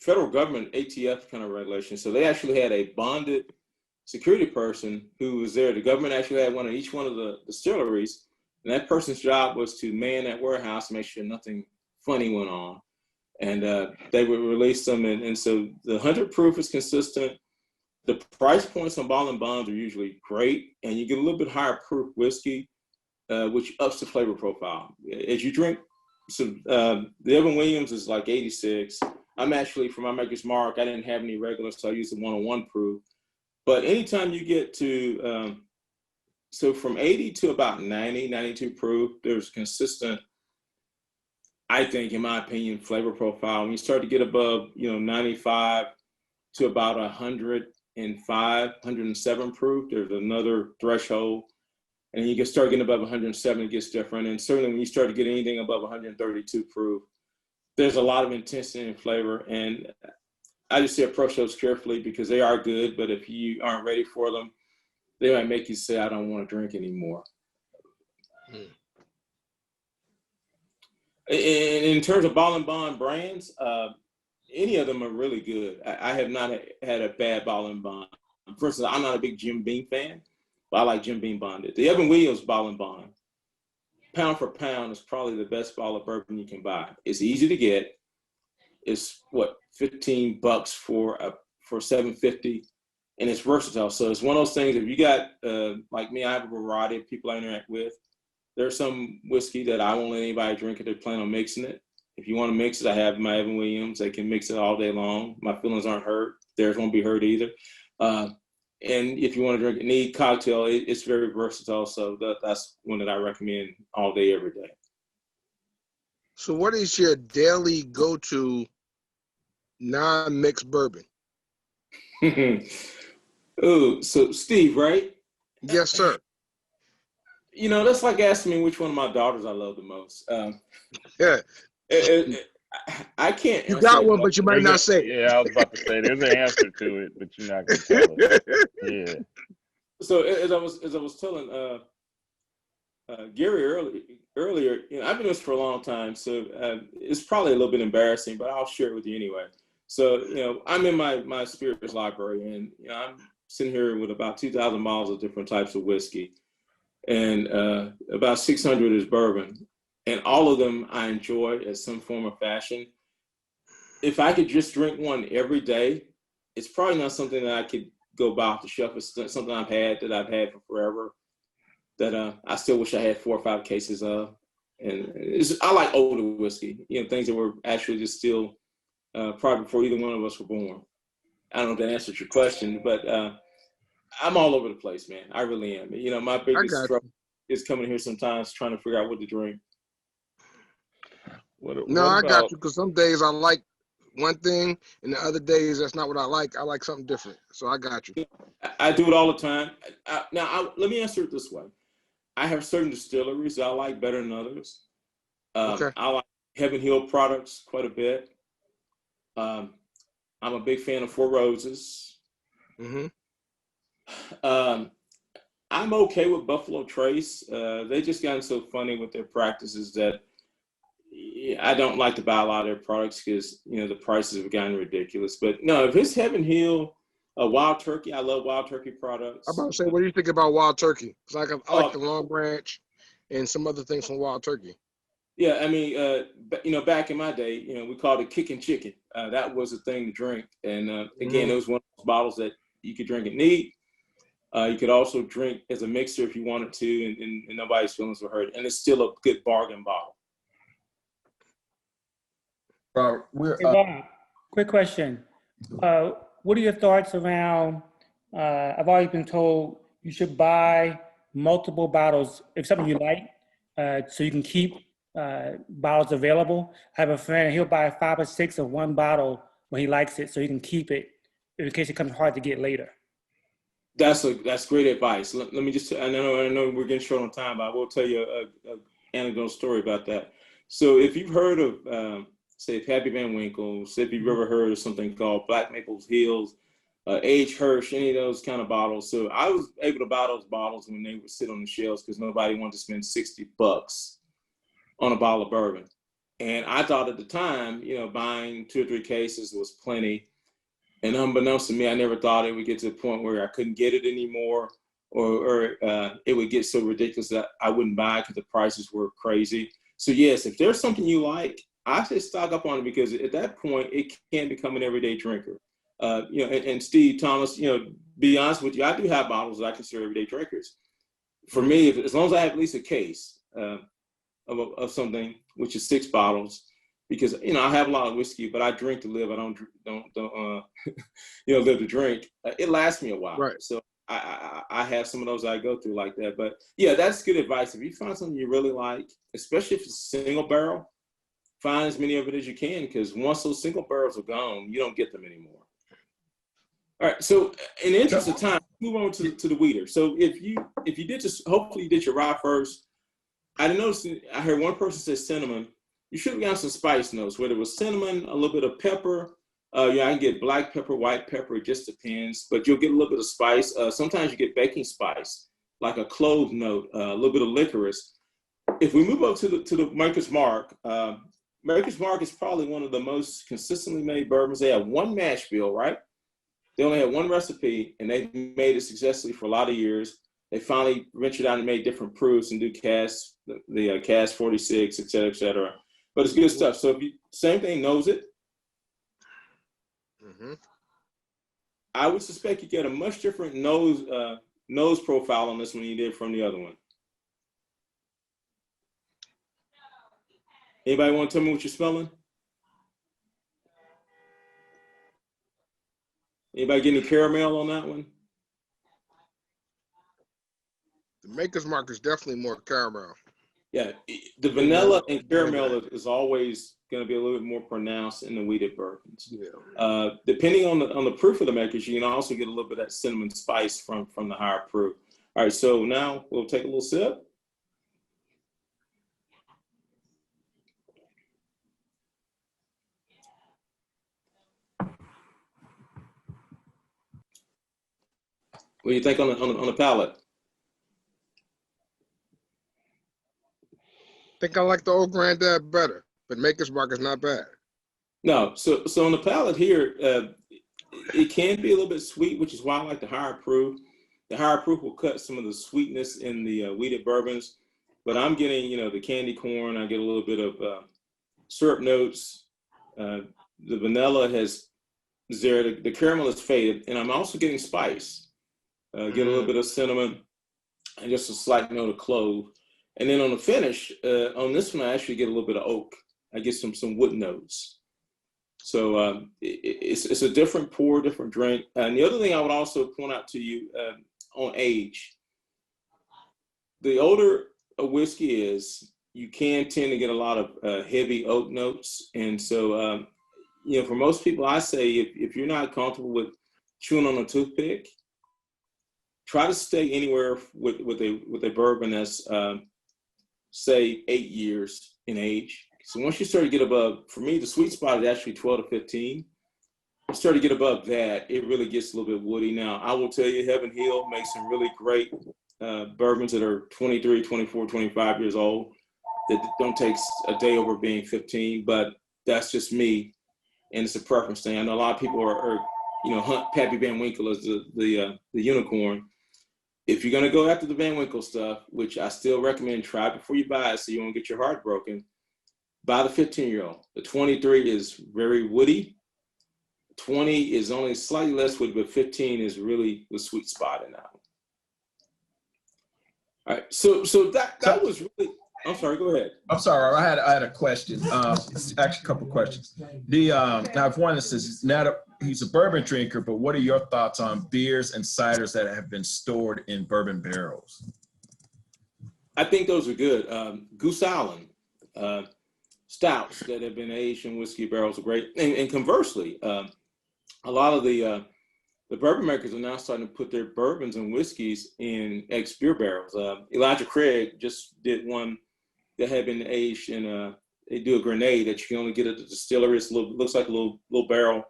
federal government ATF kind of regulation. So they actually had a bonded security person who was there. The government actually had one at each one of the distilleries, and that person's job was to man that warehouse and make sure nothing funny went on. And they would release them, and so the 100 proof is consistent. The price points on bottle and bonds are usually great, and you get a little bit higher proof whiskey, which ups the flavor profile. As you drink, so the Evan Williams is like 86. I'm actually, for my Maker's Mark, I didn't have any regular, so I used the 101 proof. But anytime you get to, so from 80 to about 90, 92 proof, there's consistent, I think, in my opinion, flavor profile. When you start to get above, 95 to about 105, 107 proof, there's another threshold. And you can start getting above 107, it gets different. And certainly when you start to get anything above 132 proof, there's a lot of intensity and flavor. And I just say approach those carefully because they are good, but if you aren't ready for them, they might make you say, I don't want to drink anymore. In terms of bottle and bond brands, any of them are really good. I have not had a bad bottle and bond. For instance, I'm not a big Jim Beam fan, but I like Jim Beam bonded. The Evan Williams bottle and bond, pound for pound, is probably the best bottle of bourbon you can buy. It's easy to get. It's $15 for $7.50, and it's versatile. So it's one of those things. If you got like me, I have a variety of people I interact with. There's some whiskey that I won't let anybody drink if they plan on mixing it. If you want to mix it, I have my Evan Williams. They can mix it all day long. My feelings aren't hurt. Theirs won't be hurt either. And if you want to drink a neat cocktail, it's very versatile. So that's one that I recommend all day, every day. So what is your daily go-to non-mixed bourbon? Oh, so Steve, right? Yes, sir. That's like asking me which one of my daughters I love the most. Yeah. I can't. You got one, but you might not say it. Yeah, I was about to say there's an answer to it, but you're not gonna tell us. Yeah. So as I was telling Gary earlier, I've been doing this for a long time, so it's probably a little bit embarrassing, but I'll share it with you anyway. So I'm in my spirits library, and I'm sitting here with about 2,000 bottles of different types of whiskey, and about 600 is bourbon. And all of them I enjoy in some form or fashion. if I could just drink one every day, it's probably not something that I could go buy off the shelf. It's something I've had for forever that I still wish I had 4 or 5 cases of. And I like older whiskey, things that were actually just still probably before either one of us were born. I don't know if that answers your question, but I'm all over the place, man. I really am. My biggest struggle is coming here sometimes trying to figure out what to drink. I got you, because some days I like one thing, and the other days that's not what I like. I like something different. So I got you. I do it all the time. Let me answer it this way. I have certain distilleries that I like better than others. Okay. I like Heaven Hill products quite a bit. I'm a big fan of Four Roses. Mm-hmm. I'm okay with Buffalo Trace. They just gotten so funny with their practices that I don't like to buy a lot of their products because the prices have gotten ridiculous. But no, if it's Heaven Hill, Wild Turkey, I love Wild Turkey products. I'm about to say, what do you think about Wild Turkey? Because I like the Long Branch and some other things from Wild Turkey. Yeah, I mean, back in my day, we called it kicking chicken. That was a thing to drink. And again, it was one of those bottles that you could drink it neat. You could also drink as a mixer if you wanted to, and nobody's feelings were hurt. And it's still a good bargain bottle. Robert, Hey, Bob, quick question. What are your thoughts around, I've always been told you should buy multiple bottles if something you like, so you can keep bottles available. I have a friend, he'll buy 5 or 6 of one bottle when he likes it so he can keep it in case it comes hard to get later. That's great advice. Let me just, I know we're getting short on time, but I will tell you a anecdotal story about that. So if you've heard of, say, Pappy Van Winkle, say if you've ever heard of something called Black Maples Hills, H. Hirsch, any of those kind of bottles. So I was able to buy those bottles when they would sit on the shelves because nobody wanted to spend $60 on a bottle of bourbon. And I thought at the time, buying 2 or 3 cases was plenty. And unbeknownst to me, I never thought it would get to a point where I couldn't get it anymore, or it would get so ridiculous that I wouldn't buy it because the prices were crazy. So yes, if there's something you like, I say stock up on it, because at that point it can become an everyday drinker. And Steve Thomas, be honest with you, I do have bottles that I consider everyday drinkers. For me, as long as I have at least a case of something, which is 6 bottles, because I have a lot of whiskey, but I drink to live. I don't live to drink. It lasts me a while. Right. So I have some of those I go through like that. But yeah, that's good advice. If you find something you really like, especially if it's a single barrel, find as many of it as you can, because once those single barrels are gone, you don't get them anymore. All right. So in the interest of time, move on to the weeder. So if you did just, hopefully you did your rye first. I noticed, I heard one person say cinnamon. You should have gotten some spice notes, whether it was cinnamon, a little bit of pepper. I can get black pepper, white pepper, it just depends, but you'll get a little bit of spice. Sometimes you get baking spice, like a clove note, a little bit of licorice. If we move up to the Maker's Mark, Maker's Mark is probably one of the most consistently made bourbons. They have one mash bill, right? They only had one recipe, and they made it successfully for a lot of years. They finally ventured out and made different proofs and do cast, the cast 46, et cetera, et cetera. But it's good stuff. So if you, same thing, knows it. Mm-hmm. I would suspect you get a much different nose profile on this one than you did from the other one. Anybody want to tell me what you're smelling? Anybody get any caramel on that one? The Maker's Mark is definitely more caramel. Yeah, the vanilla and caramel is always going to be a little bit more pronounced in the wheated bourbons. Yeah. Depending on the proof of the makers, you can also get a little bit of that cinnamon spice from the higher proof. All right, so now we'll take a little sip. What do you think on the palate? I think I like the old Granddad better, but Maker's Mark is not bad. No, so on the palate here, it can be a little bit sweet, which is why I like the higher proof. The higher proof will cut some of the sweetness in the wheated bourbons, but I'm getting, the candy corn. I get a little bit of syrup notes, The vanilla has zeroed, the caramel is faded, and I'm also getting spice. Get a little bit of cinnamon and just a slight note of clove. And then on the finish, on this one, I actually get a little bit of oak. I get some wood notes. So it's a different pour, different drink. And the other thing I would also point out to you on age, the older a whiskey is, you can tend to get a lot of heavy oak notes. And so, you know, for most people, I say if you're not comfortable with chewing on a toothpick, try to stay anywhere with a bourbon that's say 8 years in age. So once you start to get above, for me, the sweet spot is actually 12 to 15. You start to get above that, it really gets a little bit woody. Now, I will tell you, Heaven Hill makes some really great bourbons that are 23, 24, 25 years old that don't take a day over being 15, but that's just me, and it's a preference thing. I know a lot of people are you know, hunt Pappy Van Winkle as the unicorn. If you're gonna go after the Van Winkle stuff, which I still recommend, try before you buy it so you won't get your heart broken, buy the 15-year-old. The 23 is very woody. 20 is only slightly less woody, but 15 is really the sweet spot in that one. All right, so that was really, I'm sorry, go ahead. I'm sorry, I had a question. It's actually a couple questions. Now if one says, now that he's a bourbon drinker, but what are your thoughts on beers and ciders that have been stored in bourbon barrels? I think those are good. Goose Island stouts that have been aged in whiskey barrels are great. And conversely, a lot of the bourbon makers are now starting to put their bourbons and whiskeys in ex-beer barrels. Elijah Craig just did one that had been aged in they do a grenade that you can only get at the distillery. It looks like a little barrel.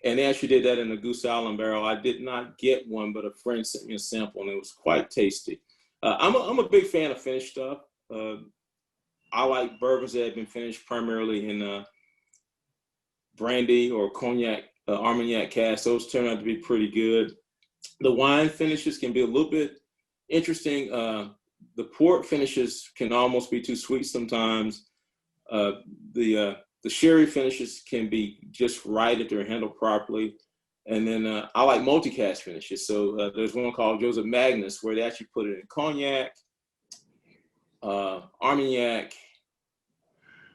And they actually did that in a Goose Island barrel. I did not get one, but a friend sent me a sample, and it was quite tasty. I'm a big fan of finished stuff. I like bourbons that have been finished primarily in brandy or cognac, Armagnac cask. Those turn out to be pretty good. The wine finishes can be a little bit interesting. The port finishes can almost be too sweet sometimes. The sherry finishes can be just right if they're handled properly. And then I like multicast finishes. So there's one called Joseph Magnus where they actually put it in cognac, Armagnac,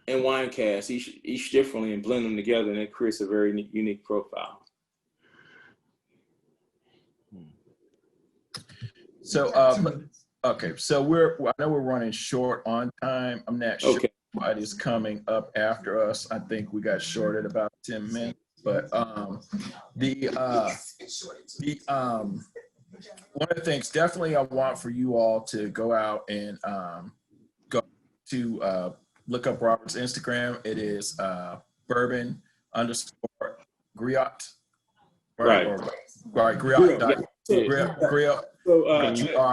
and wine casks, each differently, and blend them together, and it creates a very unique profile. So, okay, so I know we're running short on time. I'm not sure what is coming up after us. I think we got short at about 10 minutes. But one of the things definitely I want for you all to go out and go to look up Robert's Instagram. It is bourbon_Griot. Right. Right. Griot. Griot.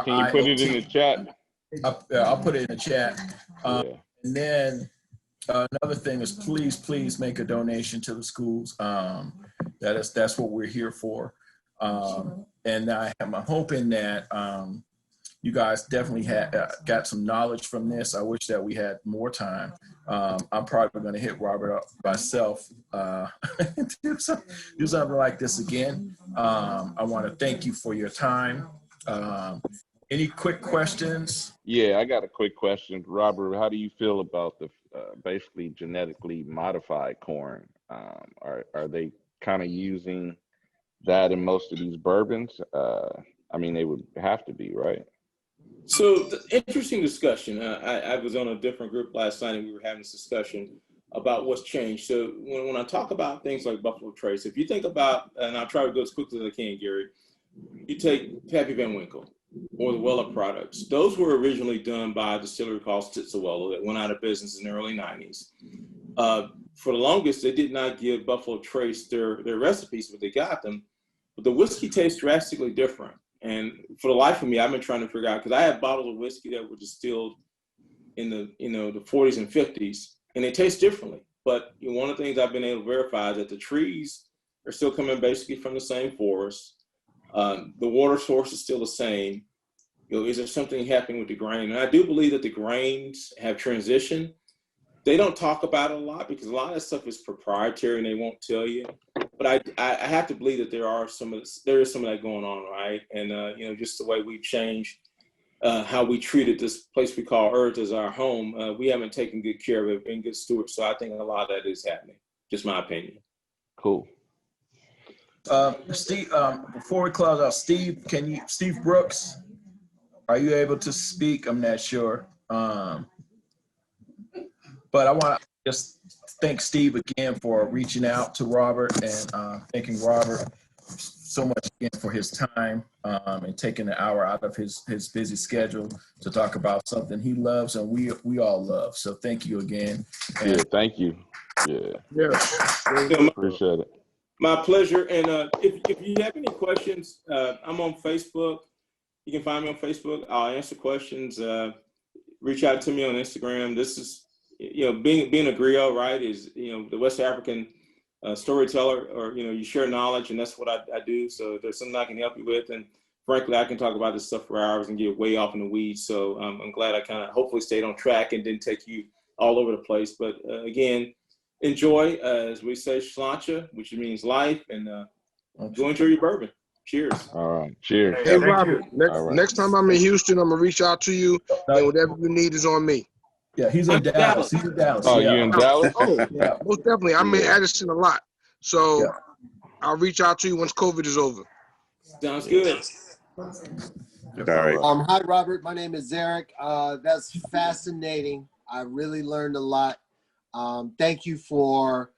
Can you put it in the chat? I'll put it in the chat. And then another thing is please make a donation to the schools. That's what we're here for. And I'm hoping that you guys definitely got some knowledge from this. I wish that we had more time. I'm probably going to hit Robert up myself, do something like this again. I want to thank you for your time. Any quick questions? Yeah, I got a quick question. Robert, how do you feel about the basically genetically modified corn? Are they kind of using that in most of these bourbons? I mean, they would have to be, right? So interesting discussion. I was on a different group last night, and we were having this discussion about what's changed. So when I talk about things like Buffalo Trace, if you think about, and I'll try to go as quickly as I can, Gary, you take Pappy Van Winkle or the Weller products. Those were originally done by a distillery called Stitzel that went out of business in the early 90s. For the longest, they did not give Buffalo Trace their recipes, but they got them. But the whiskey tastes drastically different. And for the life of me, I've been trying to figure out, because I have bottles of whiskey that were distilled in the the 40s and 50s, and they taste differently. But one of the things I've been able to verify is that the trees are still coming basically from the same forest. The water source is still the same. Is there something happening with the grain? And I do believe that the grains have transitioned. They don't talk about it a lot because a lot of that stuff is proprietary and they won't tell you. But I have to believe that there is some of that going on, right? And you know, just the way we've changed how we treated this place we call Earth as our home, we haven't taken good care of it, been good stewards. So I think a lot of that is happening. Just my opinion. Cool. Steve, before we close out, Steve Brooks, are you able to speak? I'm not sure. But I want to just thank Steve again for reaching out to Robert and thanking Robert so much again for his time and taking an hour out of his busy schedule to talk about something he loves and we all love. So thank you again. And Yeah, thank you. Yeah, appreciate it. My pleasure. And if you have any questions, I'm on Facebook. You can find me on Facebook. I'll answer questions. Reach out to me on Instagram. This is, you know, being a griot, right, is, you know, the West African storyteller, or, you know, you share knowledge, and that's what I do. So if there's something I can help you with, and frankly, I can talk about this stuff for hours and get way off in the weeds. So I'm glad I kind of hopefully stayed on track and didn't take you all over the place. But again, enjoy, as we say, Schlancha, which means life, and go enjoy your bourbon. Cheers. All right. Cheers. Hey, Robert, Right. next time I'm in Houston, I'm going to reach out to you, and whatever you need is on me. yeah, he's in Dallas. He's in Dallas. Oh, yeah. you in Dallas? Oh, Yeah. most definitely. I'm in Yeah. Addison a lot. So Yeah. I'll reach out to you once COVID is over. Sounds good. All right. Hi, Robert. My name is Eric. That's fascinating. I really learned a lot. Thank you for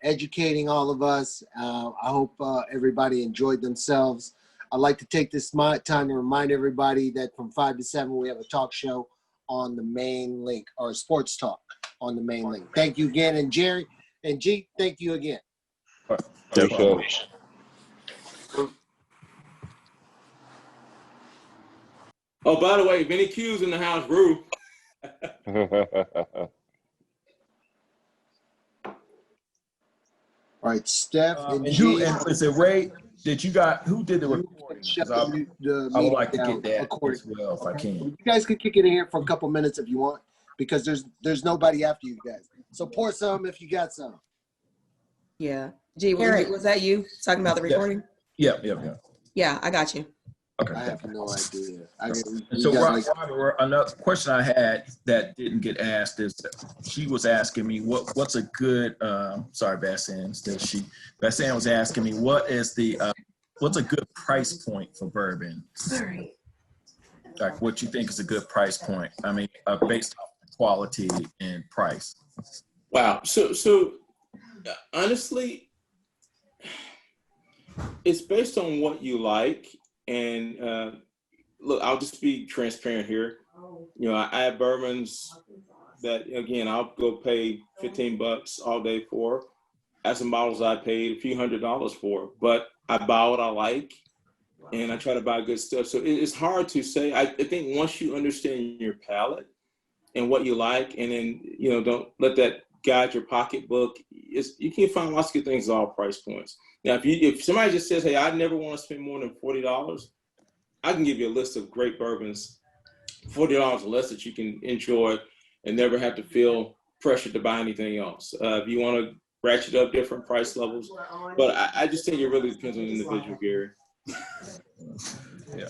educating all of us. I hope everybody enjoyed themselves. I'd like to take this time to remind everybody that from 5 to 7, we have a talk show on the main link, or sports talk on the main link. Thank you again. And Jerry and G, thank you again. Appreciate it. Oh, by the way, if any Q's in the house, Rue. All right, Steph and And G. is it Ray? Who did the recording? 'Cause I would like to get that as well if I can. You guys could kick it in here for a couple minutes if you want, because there's nobody after you guys. So pour some if you got some. Yeah. Gee, was that you talking about the recording? Yeah. Yeah, I got you. Okay. I have no idea. And so, Robert, another question I had that didn't get asked is, she was asking me what's a good. Sorry, Bassan. Bassan was asking me what's a good price point for bourbon? Sorry. Like, what you think is a good price point? I mean, based off quality and price. Wow. So honestly, it's based on what you like. And look, I'll just be transparent here. You know, I have bourbons that, again, I'll go pay $15 all day for. I have some bottles I paid a few $100s for, but I buy what I like, and I try to buy good stuff. So it's hard to say. I think once you understand your palate and what you like, and then, you know, don't let that guide your pocketbook, you can find lots of good things at all price points. Now, if somebody just says, hey, I never want to spend more than $40, I can give you a list of great bourbons, $40 or less, that you can enjoy and never have to feel pressured to buy anything else. If you want to ratchet up different price levels, but I just think it really depends on the individual, Gary. Yeah.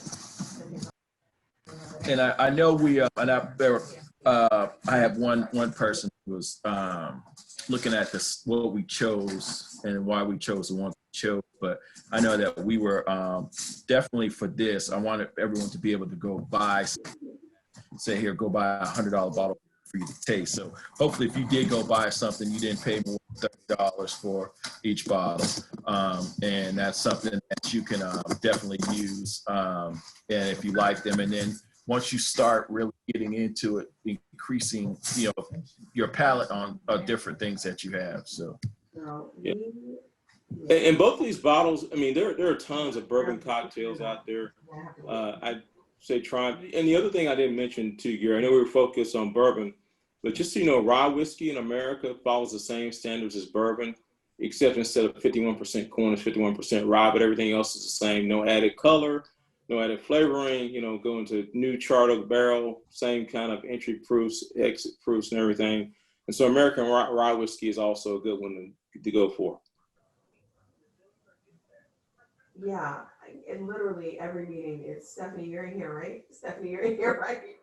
And I know we I have one person who was looking at this, what we chose and why we chose the one we chose. But I know that we were definitely, for this, I wanted everyone to be able to go buy, say, here, go buy a $100 bottle for you to taste. So hopefully if you did go buy something, you didn't pay more than $30 for each bottle. And that's something that you can definitely use. And if you like them, and then once you start really getting into it, increasing, you know, your palate on different things that you have. So, yeah. And both of these bottles, I mean, there are tons of bourbon cocktails out there. I'd say try. And the other thing I didn't mention too, Gary, I know we were focused on bourbon, but just so you know, rye whiskey in America follows the same standards as bourbon, except instead of 51% corn, it's 51% rye, but everything else is the same. No added color, no added flavoring, you know, go into new charred oak barrel, same kind of entry proofs, exit proofs, and everything. And so American rye whiskey is also a good one to go for. Yeah, and literally every meeting is Stephanie, you're in here, right? Stephanie, you're in here, right?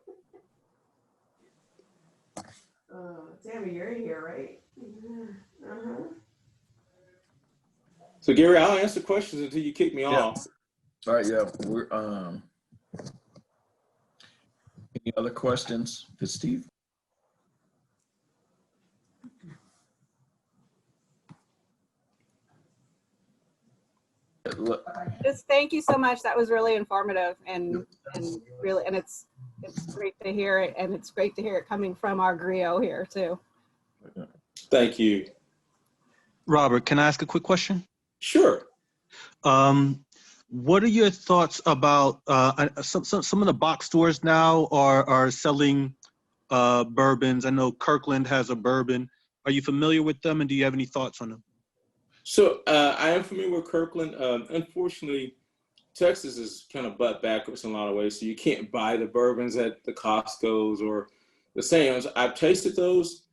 Tammy, you're in here, right? Uh-huh. So Gary, I'll answer questions until you kick me off. All right, yeah. We're any other questions for Steve? Just thank you so much. That was really informative and really, and it's great to hear it, and it's great to hear it coming from our griot here too. Thank you. Robert, can I ask a quick question? Sure. What are your thoughts about some of the box stores now are selling bourbons? I know Kirkland has a bourbon. Are you familiar with them, and do you have any thoughts on them? So I am familiar with Kirkland. Unfortunately, Texas is kind of butt backwards in a lot of ways, so you can't buy the bourbons at the Costco's or the Sam's. I've tasted those.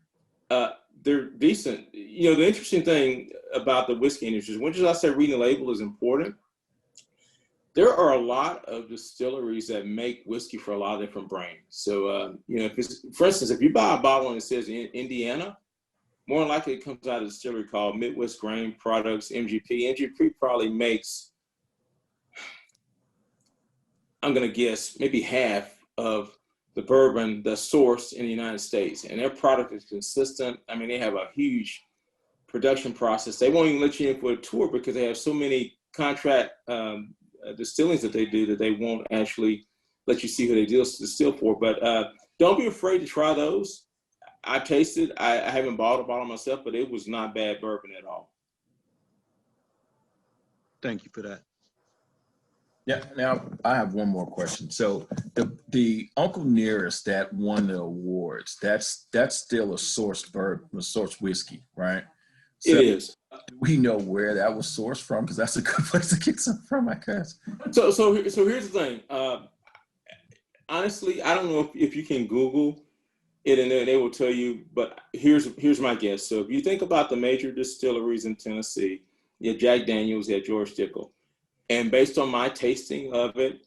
They're decent. You know, the interesting thing about the whiskey industry is, when I say reading the label is important, there are a lot of distilleries that make whiskey for a lot of different brands. So, you know, for instance, if you buy a bottle and it says in Indiana, more than likely it comes out of a distillery called Midwest Grain Products, MGP. MGP probably makes, I'm going to guess, maybe half of the bourbon that's sourced in the United States. And their product is consistent. I mean, they have a huge production process. They won't even let you in for a tour because they have so many contract distillings that they do that they won't actually let you see who they distill for. But don't be afraid to try those. I tasted, I haven't bought a bottle myself, but it was not bad bourbon at all. Thank you for that. Yeah. Now I have one more question. So the Uncle Nearest that won the awards, that's still a sourced bourbon, a sourced whiskey, right? So It is. Do we know where that was sourced from? Because that's a good place to get some from, I guess. So here's the thing. Honestly, I don't know if you can Google it and they will tell you, but here's my guess. So if you think about the major distilleries in Tennessee, you have Jack Daniels, you have George Dickel. And based on my tasting of it,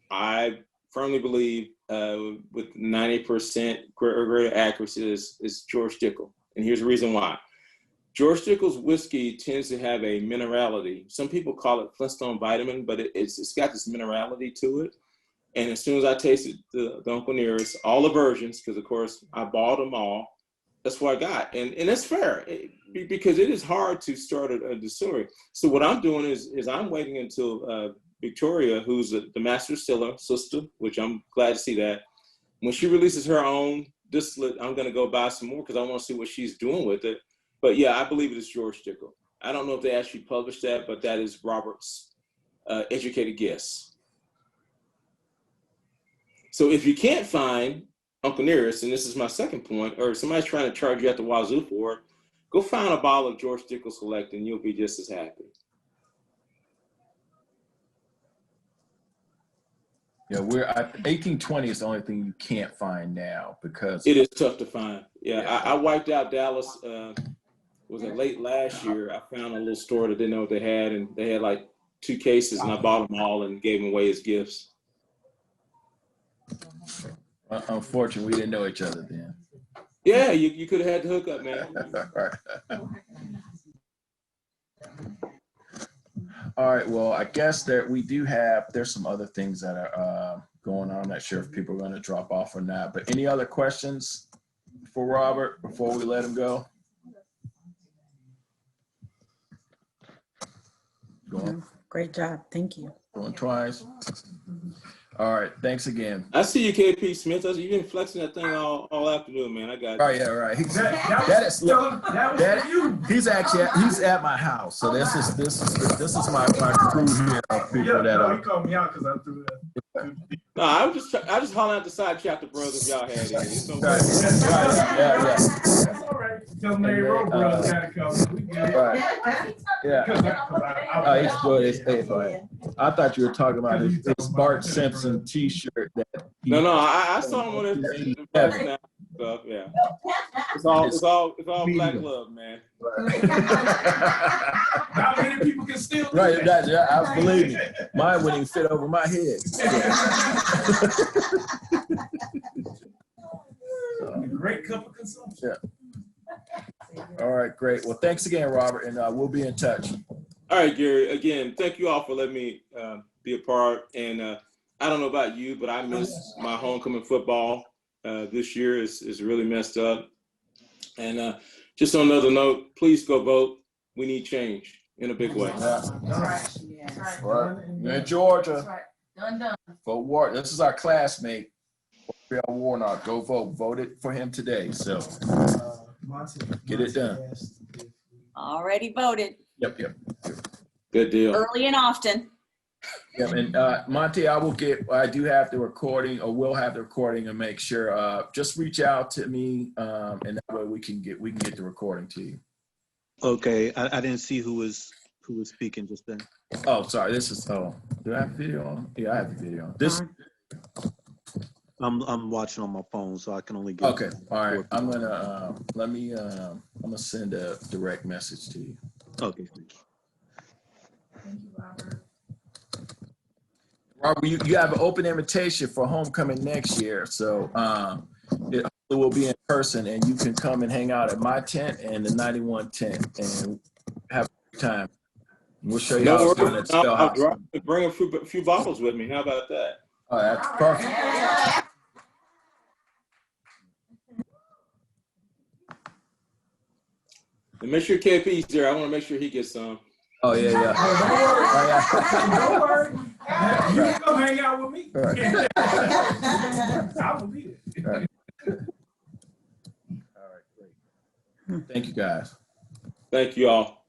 I firmly believe with 90% or greater accuracy is George Dickel. And here's the reason why. George Dickel's whiskey tends to have a minerality. Some people call it Flintstone vitamin, but it's got this minerality to it. And as soon as I tasted the Uncle Nearest, all the versions, because of course I bought them all, that's what I got. And that's fair because it is hard to start a distillery. So what I'm doing is I'm waiting until Victoria, who's the master distiller, sister, which I'm glad to see that. When she releases her own distillate, I'm going to go buy some more because I want to see what she's doing with it. But yeah, I believe it is George Dickel. I don't know if they actually published that, but that is Robert's educated guess. So if you can't find Uncle Nearest, and this is my second point, or somebody's trying to charge you at the wazoo for it, go find a bottle of George Dickel Select and you'll be just as happy. Yeah, 1820 is the only thing you can't find now because it is tough to find. Yeah. I wiped out Dallas. Was it late last year? I found a little store that didn't know what they had, and they had like 2 cases, and I bought them all and gave them away as gifts. Unfortunately, we didn't know each other then. Yeah, you could have had the hookup, man. All right. Well, I guess that there's some other things that are going on. I'm not sure if people are going to drop off or not. But any other questions for Robert before we let him go? Great job. Thank you. Going twice. All right. Thanks again. I see you, KP Smith. You've been flexing that thing all afternoon, man. I got you. Oh yeah, right. He's at my house. So this is my crew here of people that he called me out because I threw that. No, I was just hollering at the side chapter brothers if y'all had any. It's no right. That's all right. Tell Mary Rowe brothers gotta come. We got it. Right. Yeah. It's good. It's fine. I thought you were talking about his Bart Simpson T-shirt that. No, I saw him on his. up. Yeah. It's all black love, man. How many people can still do Right, that? I believe me. Mine wouldn't even fit over my head. Great cup of consumption. Yeah. All right, great. Well, thanks again, Robert, and we'll be in touch. All right, Gary. Again, thank you all for letting me be a part. And I don't know about you, but I miss my homecoming football. This year is really messed up. And just on another note, please go vote. We need change in a big way. Yeah. Right. Right. You're in Georgia. That's right. Done. Vote Warnock. This is our classmate, Bill Warnock. Go vote. Voted for him today. So get it done. Already voted. Yep. Good deal. Early and often. Yeah, and Monty, I do have the recording, or will have the recording, and make sure. Just reach out to me, and that way we can get the recording to you. Okay, I didn't see who was speaking just then. Oh, sorry. This is. Oh, do I have video on? Yeah, I have the video on. This. I'm watching on my phone, so I can only get. Okay. All right. I'm gonna I'm gonna send a direct message to you. Okay. Thank you, Robert. Robert, you have an open invitation for homecoming next year, so it will be in person, and you can come and hang out at my tent and the 91 tent and have a good time. We'll show you how it's done at Spell House. I'll bring a few bottles with me. How about that? Oh, that's perfect. And make sure KP's there. I want to make sure he gets some. Oh yeah. Don't worry. You can come hang out with me. Right. I believe it. All right, great. Thank you, guys. Thank you all.